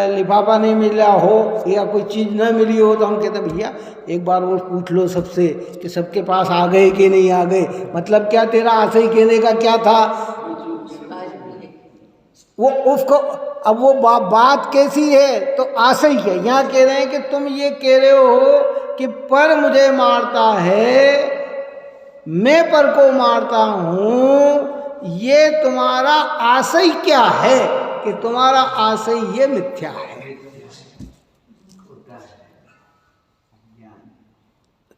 लिफाफा नहीं मिला हो या कोई चीज़ न मिली हो, तो हम कहते हैं भैया एक बार वो पूछ लो सबसे कि सबके पास आ गए कि नहीं आ गए। मतलब क्या? तेरा आशय कहने का क्या था? वो उसको, अब वो बात कैसी है? तो आशय क्या? यहाँ कह रहे हैं कि तुम ये कह रहे हो कि पर मुझे मारता है, मैं पर को मारता हूं, ये तुम्हारा आशय क्या है? कि तुम्हारा आशय ये मिथ्या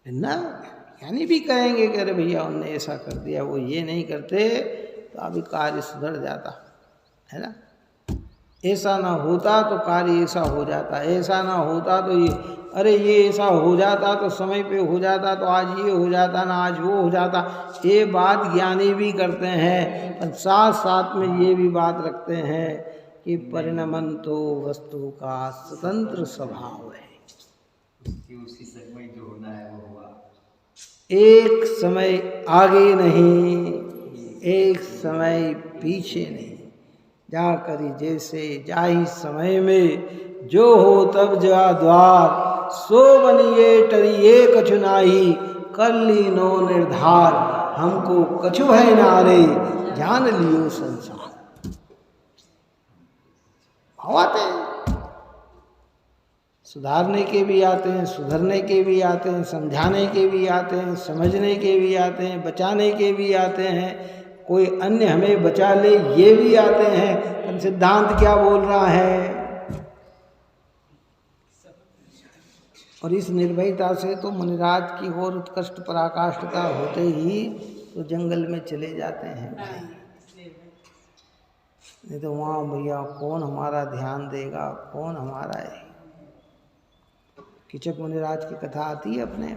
है ना। यानी भी कहेंगे कि अरे भैया उनने ऐसा कर दिया, वो ये नहीं करते तो अभी कार्य सुधर जाता है ना। ऐसा ना होता तो कार्य ऐसा हो जाता, ऐसा ना होता तो ये, अरे ये ऐसा हो जाता तो समय पे हो जाता, तो आज ये हो जाता ना, आज वो हो जाता। ये बात ज्ञानी भी करते हैं, और साथ साथ में ये भी बात रखते हैं कि परिणमन तो वस्तु का स्वतंत्र स्वभाव है। उसी समय जो होना है वो हुआ। एक समय आगे नहीं, एक समय पीछे नहीं। जा करी जैसे जाहि समय में, जो हो तब जा द्वार, सो बनिए टरिए कछु नाही, कर ली नो निर्धार, हमको कछु है नारे, जान लियो संसार। भाव आते हैं, सुधारने के भी आते हैं, सुधरने के भी आते हैं, समझाने के भी आते हैं, समझने के भी आते हैं, बचाने के भी आते हैं, कोई अन्य हमें बचा ले ये भी आते हैं। पर सिद्धांत क्या बोल रहा है? और इस निर्भयता से तो मुनिराज की और उत्कृष्ट पराकाष्ठता होते ही तो जंगल में चले जाते हैं भाई। नहीं तो वहाँ भैया कौन हमारा ध्यान देगा, कौन हमारा है। किचक मुनिराज की कथा आती है अपने।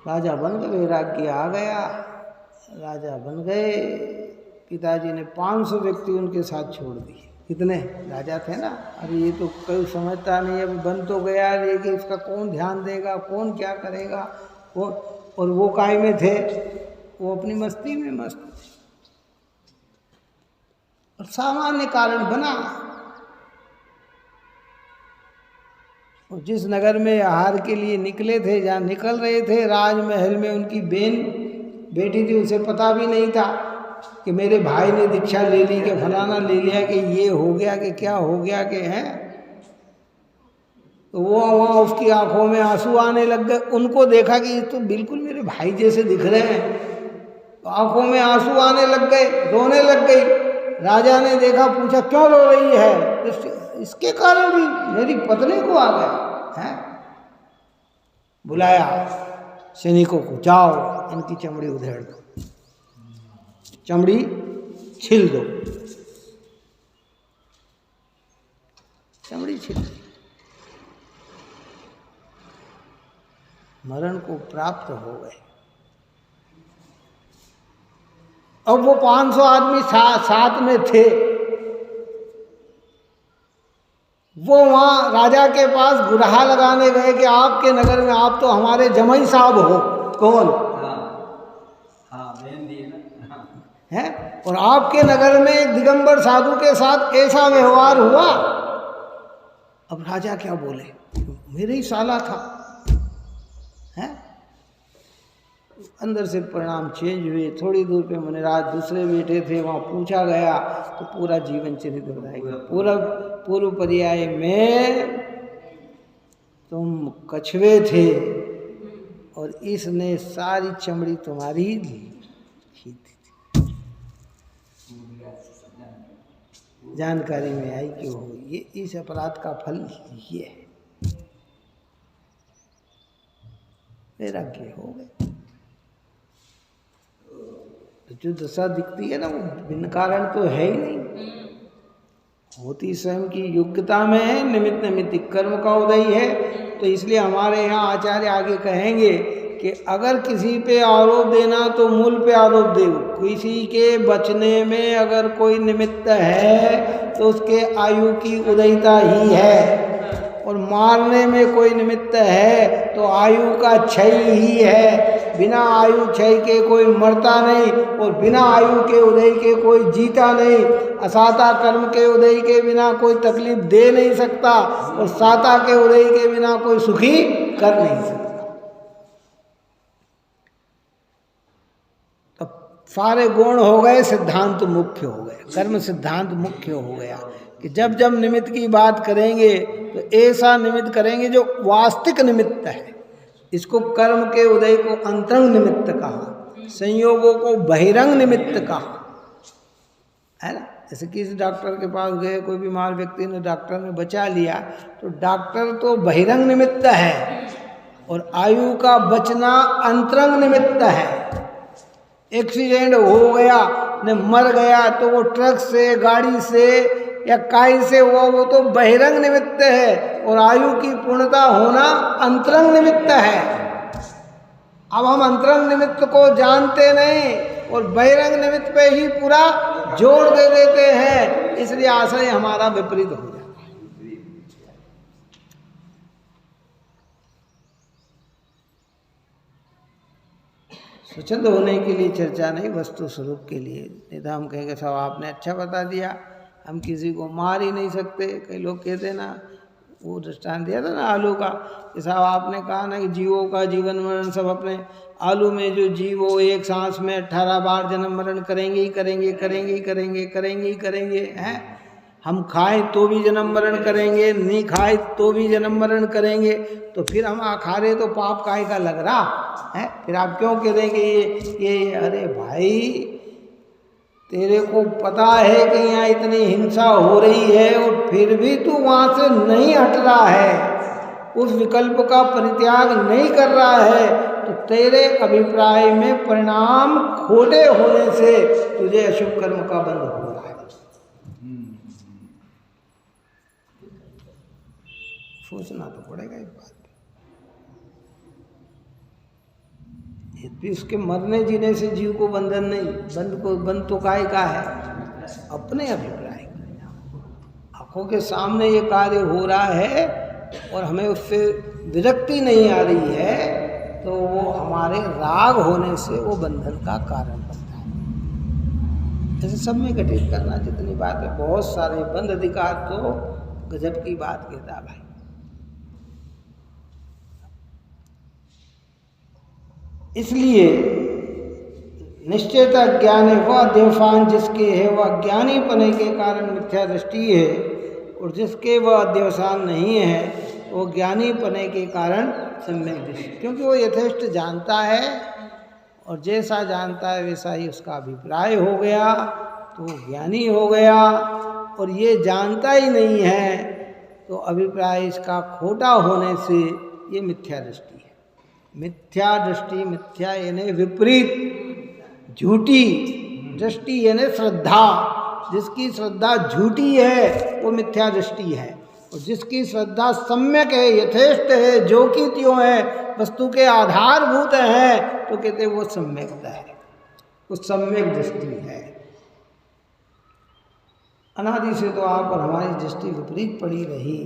राजा बन गए, वैराग्य आ गया, राजा बन गए। पिताजी ने 500 व्यक्ति उनके साथ छोड़ दिए। कितने राजा थे ना। अरे ये तो कोई समझता नहीं, अभी बन तो गया, लेकिन इसका कौन ध्यान देगा, कौन क्या करेगा, कौन। और वो काय में थे, वो अपनी मस्ती में मस्त थे और सामान्य कारण बना। और जिस नगर में आहार के लिए निकले थे, जहाँ निकल रहे थे, राजमहल में उनकी बेटी थी, उसे पता भी नहीं था कि मेरे भाई ने दीक्षा ले ली, कि फलाना ले लिया, कि ये हो गया, कि क्या हो गया, कि है। तो वो वहाँ उसकी आंखों में आंसू आने लग गए। उनको देखा कि ये तो बिल्कुल मेरे भाई जैसे दिख रहे हैं, तो आंखों में आंसू आने लग गए, रोने लग गई। राजा ने देखा, पूछा क्यों रो रही है? इसके कारण भी मेरी पत्नी को आ गया है। बुलाया सैनिकों को, जाओ इनकी चमड़ी उधेड़ दो, चमड़ी छिल दो। चमड़ी छिल, मरण को प्राप्त हो गए। अब वो 500 आदमी साथ में थे। वो वहां राजा के पास गुरहा लगाने गए कि आपके नगर में आप तो हमारे जमाई साहब हो। कौन? है। और आपके नगर में एक दिगंबर साधु के साथ ऐसा व्यवहार हुआ। अब राजा क्या बोले, मेरे ही साला था। है? अंदर से परिणाम चेंज हुए। थोड़ी दूर पे मुनिराज दूसरे बैठे थे, वहाँ पूछा गया तो पूरा जीवन चरित्र बताया। पूर्व पर्याय में तुम कछुए थे और इसने सारी चमड़ी तुम्हारी खींची थी। जानकारी में आई कि हो ये इस अपराध का फल ये है। वैराग्य हो गए। तो जो दशा दिखती है ना, वो बिन कारण तो है ही नहीं, होती स्वयं की योग्यता में है। निमित्त नैमित्तिक कर्म का उदय है। तो इसलिए हमारे यहाँ आचार्य आगे कहेंगे कि अगर किसी पे आरोप देना तो मूल पे आरोप दे। किसी के बचने में अगर कोई निमित्त है तो उसके आयु की उदयता ही है, और मारने में कोई निमित्त है तो आयु का क्षय ही है। बिना आयु क्षय के कोई मरता नहीं, और बिना आयु के उदय के कोई जीता नहीं। असाता कर्म के उदय के बिना कोई तकलीफ दे नहीं सकता, और साता के उदय के बिना कोई सुखी कर नहीं सकता। तो सारे गुण हो गए, सिद्धांत मुख्य हो गए, कर्म सिद्धांत मुख्य हो गया कि जब जब निमित्त की बात करेंगे तो ऐसा निमित्त करेंगे जो वास्तविक निमित्त है। इसको कर्म के उदय को अंतरंग निमित्त कहा, संयोगों को बहिरंग निमित्त कहा, है ना। जैसे किसी डॉक्टर के पास गए, कोई बीमार व्यक्ति ने, डॉक्टर ने बचा लिया, तो डॉक्टर तो बहिरंग निमित्त है, और आयु का बचना अंतरंग निमित्त है। एक्सीडेंट हो गया ने मर गया तो वो ट्रक से, गाड़ी से या काई से हुआ, वो तो बहिरंग निमित्त है, और आयु की पूर्णता होना अंतरंग निमित्त है। अब हम अंतरंग निमित्त को जानते नहीं और बहिरंग निमित्त पे ही पूरा जोर दे देते हैं, इसलिए आशय हमारा विपरीत हो जाता है। स्वच्छंद होने के लिए चर्चा नहीं, वस्तु स्वरूप के लिए। नहीं तो हम कहेंगे साहब आपने अच्छा बता दिया, हम किसी को मार ही नहीं सकते। कई लोग कहते ना, वो दृष्टांत दिया था ना आलू का, कि साहब आपने कहा ना कि जीवों का जीवन मरण सब अपने। आलू में जो जीव वो एक सांस में 18 बार जन्म मरण करेंगे ही करेंगे, करेंगे ही करेंगे, करेंगे ही करेंगे, हैं। हम खाएं तो भी जन्म मरण करेंगे, नहीं खाए तो भी जन्म मरण करेंगे। तो फिर हम खा रहे तो पाप काहे का लग रहा है? फिर आप क्यों कह रहे कि ये अरे भाई तेरे को पता है कि यहाँ इतनी हिंसा हो रही है और फिर भी तू वहाँ से नहीं हट रहा है, उस विकल्प का परित्याग नहीं कर रहा है, तो तेरे अभिप्राय में परिणाम खोटे होने से तुझे अशुभ कर्म का बंध हो रहा है। सोचना तो पड़ेगा इस बात पे। यदि उसके मरने जीने से जीव को बंधन नहीं, बंध तो काय का है, अपने अभिप्राय। आंखों के सामने ये कार्य हो रहा है और हमें उससे विरक्ति नहीं आ रही है, तो वो हमारे राग होने से वो बंधन का कारण बनता है। ऐसे सब में घटित करना जितनी बात है, बहुत सारे बंध अधिकार तो गजब की बात कहता भाई। इसलिए निश्चयत अज्ञान है, वह अध्यवसान जिसके है वह अज्ञानी पने के कारण मिथ्या दृष्टि है, और जिसके वह अध्यवसान नहीं है वो ज्ञानी पने के कारण सम्यक दृष्टि, क्योंकि वो यथेष्ट जानता है और जैसा जानता है वैसा ही उसका अभिप्राय हो गया तो ज्ञानी हो गया, और ये जानता ही नहीं है तो अभिप्राय इसका खोटा होने से ये मिथ्या दृष्टि है। मिथ्या दृष्टि, मिथ्या यानी विपरीत, झूठी दृष्टि यानी श्रद्धा। जिसकी श्रद्धा झूठी है वो मिथ्या दृष्टि है, और जिसकी श्रद्धा सम्यक है, यथेष्ट है, जो कि त्यों है, वस्तु के आधारभूत है, तो कहते वो सम्यकता है, वो सम्यक दृष्टि है। अनादि से तो आप और हमारी दृष्टि विपरीत पड़ी रही।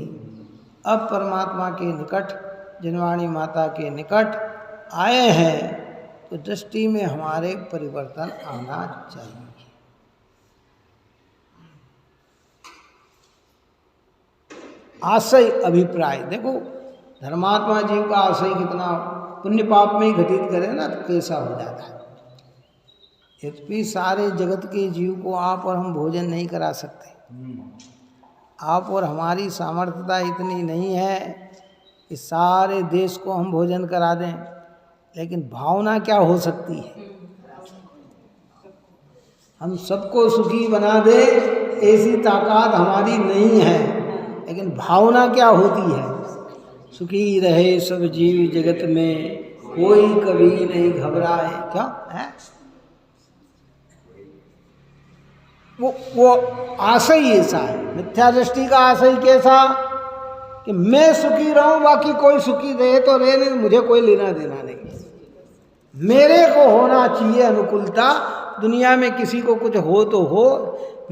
अब परमात्मा के निकट, जनवाणी माता के निकट आए हैं तो दृष्टि में हमारे परिवर्तन आना चाहिए। आशय अभिप्राय, देखो धर्मात्मा जीव का आशय कितना पुण्य पाप में ही घटित करे ना तो कैसा हो जाता है। यद्यपि सारे जगत के जीव को आप और हम भोजन नहीं करा सकते, आप और हमारी सामर्थ्यता इतनी नहीं है कि सारे देश को हम भोजन करा दें, लेकिन भावना क्या हो सकती है, हम सबको सुखी बना दे ऐसी ताकत हमारी नहीं है, लेकिन भावना क्या होती है, सुखी रहे सब जीव जगत में, कोई कभी नहीं घबराए। क्या है वो आशय ऐसा है। मिथ्या दृष्टि का आशय कैसा कि मैं सुखी रहूं, बाकी कोई सुखी रहे तो रहे नहीं, मुझे कोई लेना देना नहीं, मेरे को होना चाहिए अनुकूलता, दुनिया में किसी को कुछ हो तो हो,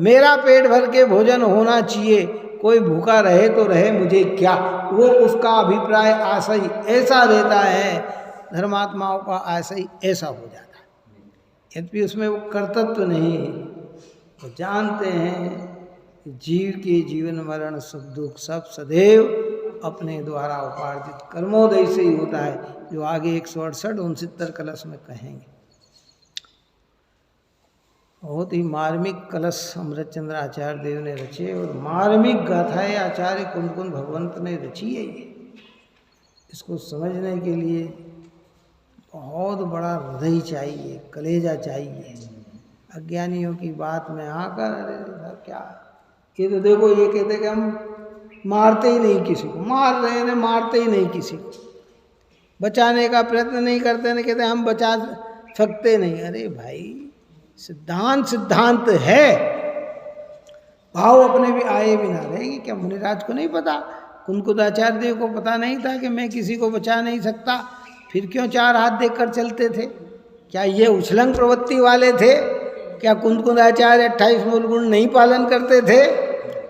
मेरा पेट भर के भोजन होना चाहिए, कोई भूखा रहे तो रहे, मुझे क्या। वो उसका अभिप्राय आशय ऐसा रहता है, धर्मात्माओं का आशय ऐसा हो जाता है। यद्यपि उसमें वो कर्तव्य नहीं, वो जानते हैं कि जीव के जीवन मरण सुख दुख सब सदैव अपने द्वारा उपार्जित कर्मोदय से ही होता है, जो आगे 168 कलश में कहेंगे। बहुत ही मार्मिक कलश अमृतचंद्र आचार्य देव ने रचे, और मार्मिक गाथाएं आचार्य कुंद कुंद भगवंत ने रची है। ये इसको समझने के लिए बहुत बड़ा हृदय चाहिए, कलेजा चाहिए। अज्ञानियों की बात में आकर अरे क्या, ये तो देखो ये कहते कि हम मारते ही नहीं किसी को, मार रहे हैं, मारते ही नहीं किसी को, बचाने का प्रयत्न नहीं करते, नहीं कहते हम बचा सकते नहीं। अरे भाई सिद्धांत सिद्धांत है, भाव अपने भी आए भी ना रहेगी। क्या मुनिराज को नहीं पता, कुंकुदाचार्य देव को पता नहीं था कि मैं किसी को बचा नहीं सकता, फिर क्यों 4 हाथ देखकर चलते थे? क्या ये उछलंग प्रवृत्ति वाले थे? क्या कुंकुदाचार्य 28 मूल गुण नहीं पालन करते थे?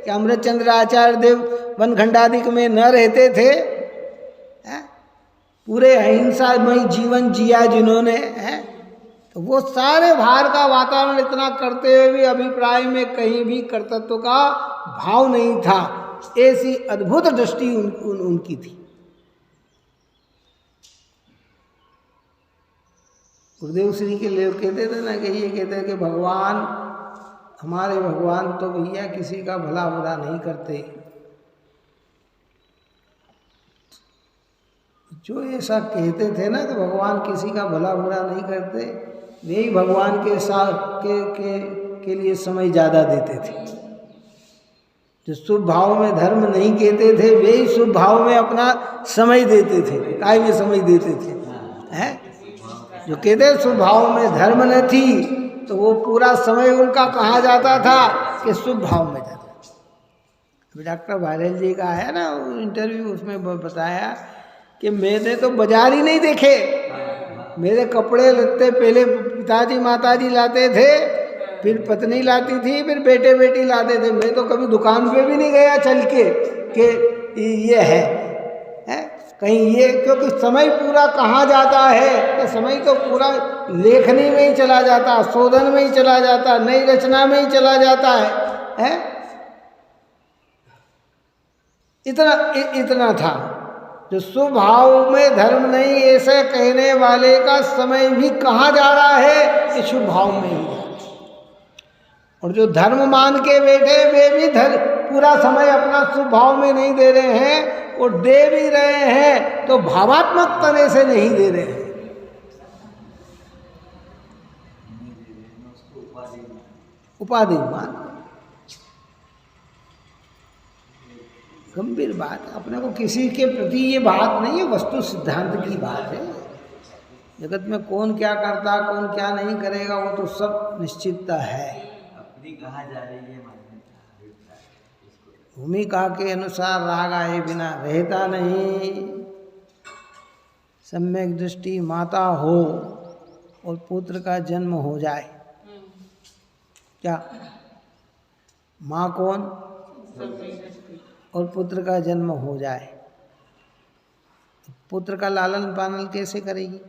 क्या अमृतचंद्र आचार्य देव वनखंडादिक में न रहते थे? पूरे अहिंसामय जीवन जिया जिन्होंने, तो वो सारे बाहर का वातावरण इतना करते हुए भी अभिप्राय में कहीं भी कर्तृत्व का भाव नहीं था। ऐसी अद्भुत दृष्टि उनकी थी। गुरुदेव श्री के लोग कहते थे ना कि ये कहते कि भगवान, हमारे भगवान तो भैया किसी का भला बुरा नहीं करते। जो ऐसा कहते थे ना कि भगवान किसी का भला बुरा नहीं करते, वे ही भगवान के साथ के लिए समय ज़्यादा देते थे। जो शुभ भाव में धर्म नहीं कहते थे, वे ही शुभ भाव में अपना समय देते थे। काय में समय देते थे, हैं? जो कहते शुभ भाव में धर्म न थी, तो वो पूरा समय उनका कहा जाता था कि शुभ भाव में जाता। अभी डॉक्टर वायरल जी का है ना इंटरव्यू, उसमें बताया कि मैंने तो बाजार ही नहीं देखे, मेरे कपड़े लत्ते पहले पिताजी माताजी लाते थे, फिर पत्नी लाती थी, फिर बेटे बेटी लाते थे। मैं तो कभी दुकान पे भी नहीं गया चल के कि ये है? कहीं ये, क्योंकि समय पूरा कहाँ जाता है, तो समय तो पूरा लेखनी में ही चला जाता, शोधन में ही चला जाता, नई रचना में ही चला जाता है? इतना था। जो स्वभाव में धर्म नहीं ऐसे कहने वाले का समय भी कहाँ जा रहा है, कि शुभ भाव में ही जा रहा है। और जो धर्म मान के बैठे वे भी पूरा समय अपना शुभ भाव में नहीं दे रहे हैं, और दे भी रहे हैं तो भावात्मक तरह से नहीं दे रहे हैं। उपाधि मान, गंभीर बात है। अपने को किसी के प्रति ये बात नहीं है, वस्तु सिद्धांत की बात है। जगत में कौन क्या करता, कौन क्या नहीं करेगा, वो तो सब निश्चितता है। अपनी कहाँ जा रही है भूमिका के अनुसार राग आए बिना रहता नहीं। सम्यक दृष्टि माता हो और पुत्र का जन्म हो जाए, क्या माँ कौन और पुत्र का जन्म हो जाए, तो पुत्र का लालन पालन कैसे करेगी?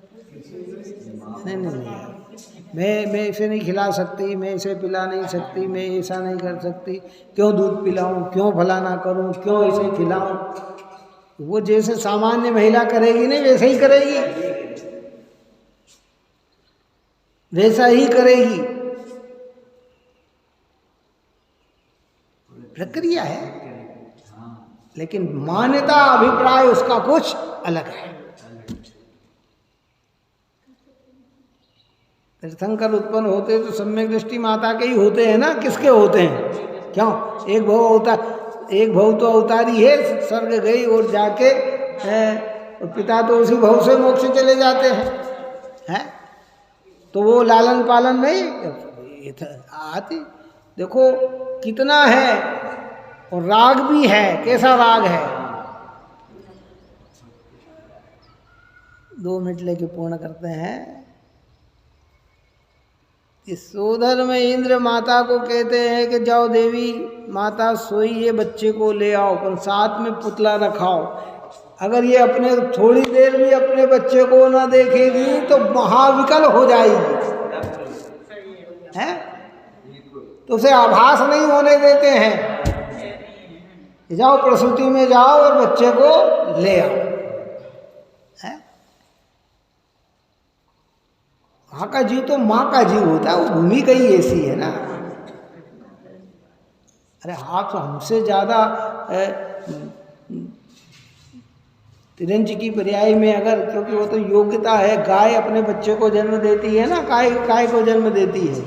नहीं, मैं इसे नहीं खिला सकती, मैं इसे पिला नहीं सकती, मैं ऐसा नहीं कर सकती, क्यों दूध पिलाऊं, क्यों भला ना करूं, क्यों इसे खिलाऊं। वो जैसे सामान्य महिला करेगी नहीं, वैसे ही करेगी, वैसा ही करेगी। प्रक्रिया है, लेकिन मान्यता अभिप्राय उसका कुछ अलग है। तीर्थंकर उत्पन्न होते तो सम्यक दृष्टि माता के ही होते हैं ना, किसके होते हैं? क्यों? एक भव तो अवतारी है, स्वर्ग गई और जाके और पिता तो उसी भव से मोक्ष चले जाते हैं, तो वो लालन पालन नहीं आती। देखो कितना है, और राग भी है, कैसा राग है। 2 मिनट लेके पूर्ण करते हैं। इस सोधर में इंद्र माता को कहते हैं कि जाओ देवी माता सोई है, बच्चे को ले आओ, पर साथ में पुतला रखाओ। अगर ये अपने थोड़ी देर भी अपने बच्चे को ना देखेगी तो महाविकल हो जाएगी, हैं? तो उसे आभास नहीं होने देते हैं। जाओ प्रसूति में जाओ और बच्चे को ले आओ, है? माँ का जीव तो माँ का जीव होता है, वो भूमिका ही ऐसी है ना। अरे आप तो हमसे ज्यादा तिरंज की पर्याय में अगर, क्योंकि वो तो योग्यता है, गाय अपने बच्चे को जन्म देती है ना, काय को जन्म देती है,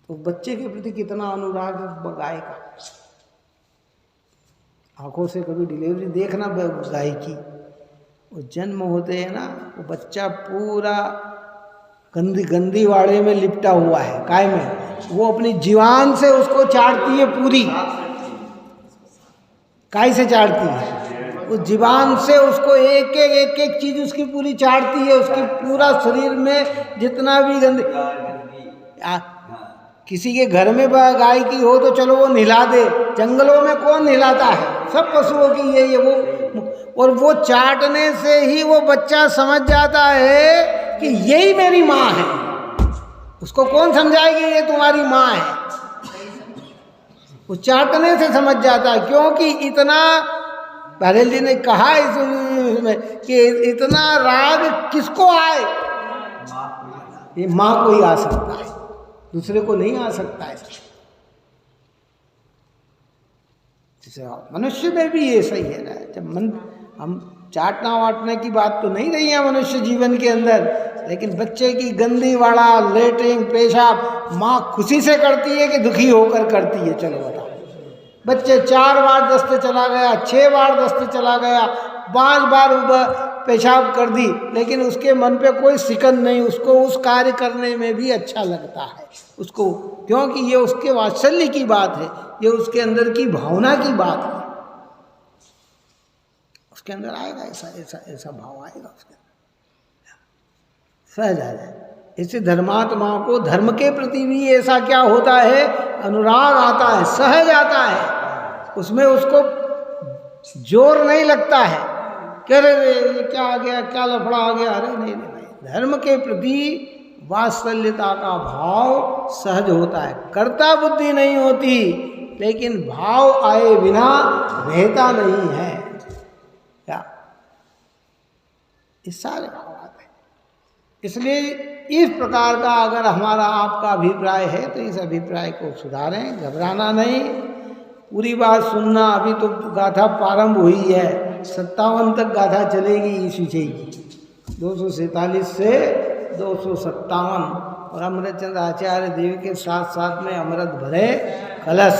तो बच्चे के प्रति कितना अनुराग गाय का। आंखों से कभी डिलीवरी देखना गाय की, वो जन्म होते हैं ना, वो बच्चा पूरा गंदी वाड़े में लिपटा हुआ है, काय में, वो अपनी जीवान से उसको चाटती है, पूरी काय से चाटती है, उस जीवान से उसको एक चीज उसकी पूरी चाटती है, उसकी पूरा शरीर में जितना भी गंदी। किसी के घर में गाय की हो तो चलो वो नहला दे, जंगलों में कौन नहलाता है, सब पशुओं की ये वो, और वो चाटने से ही वो बच्चा समझ जाता है कि यही मेरी माँ है। उसको कौन समझाएगी ये तुम्हारी माँ है? वो चाटने से समझ जाता है, क्योंकि इतना बहरेल जी ने कहा इसमें कि इतना राग किसको आए, ये माँ को ही आ सकता है, दूसरे को नहीं आ सकता है। मनुष्य में भी ये सही है ना, जब मन, हम चाटना वाटने की बात तो नहीं रही है मनुष्य जीवन के अंदर, लेकिन बच्चे की गंदी वाड़ा, लेटरिंग, पेशाब माँ खुशी से करती है कि दुखी होकर करती है? चलो बताओ। बच्चे 4 बार दस्त चला गया, 6 बार दस्त चला गया, 5 बार पेशाब कर दी, लेकिन उसके मन पे कोई सिकन नहीं, उसको उस कार्य करने में भी अच्छा लगता है उसको, क्योंकि ये उसके वात्सल्य की बात है, ये उसके अंदर की भावना की बात है। उसके अंदर आएगा ऐसा भाव आएगा उसके अंदर, सहज आ जाए। इससे धर्मात्मा को धर्म के प्रति भी ऐसा क्या होता है, अनुराग आता है, सहज आता है, उसमें उसको जोर नहीं लगता है कि अरे ये क्या आ गया, क्या लफड़ा आ गया। अरे नहीं नहीं नहीं, धर्म के प्रति वात्सल्यता का भाव सहज होता है। कर्ता बुद्धि नहीं होती, लेकिन भाव आए बिना रहता नहीं है। क्या इस सारे भाव आते हैं। इसलिए इस प्रकार का अगर हमारा आपका अभिप्राय है तो इस अभिप्राय को सुधारें, घबराना नहीं, पूरी बात सुनना। अभी तो गाथा प्रारंभ हुई है, 57 तक गाथा चलेगी इस विषय की, 247 से 257। और अमृतचंद्र आचार्य देव के साथ साथ में अमृत भरे कलश,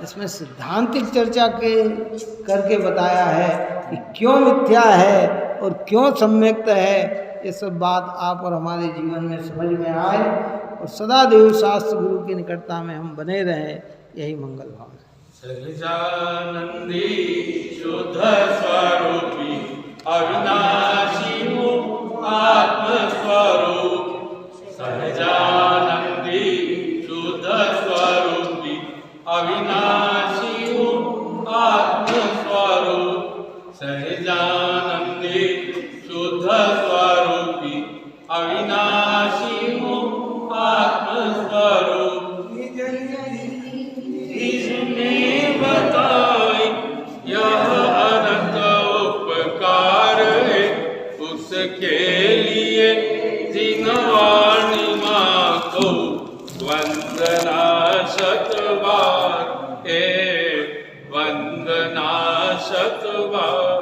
इसमें सिद्धांतिक चर्चा करके बताया है कि क्यों मिथ्या है और क्यों सम्यक्त है। ये सब बात आप और हमारे जीवन में समझ में आए और सदा देव शास्त्र गुरु की निकटता में हम बने रहें, यही मंगल भाव है। सहजानंदी शुद्ध स्वरूपी अविनाशी आत्मस्वरूप, सहजानंदी शुद्ध स्वरूपी अविनाशी आत्मस्वरूप, सहजानंदी शुद्ध स्वरूपी अविनाशी आत्मस्वरूप। इसमें बताए यह अनंत उपकार है, उसके लिए जिनवाणी माँ को वंदना शतबार, वंदना शतबार।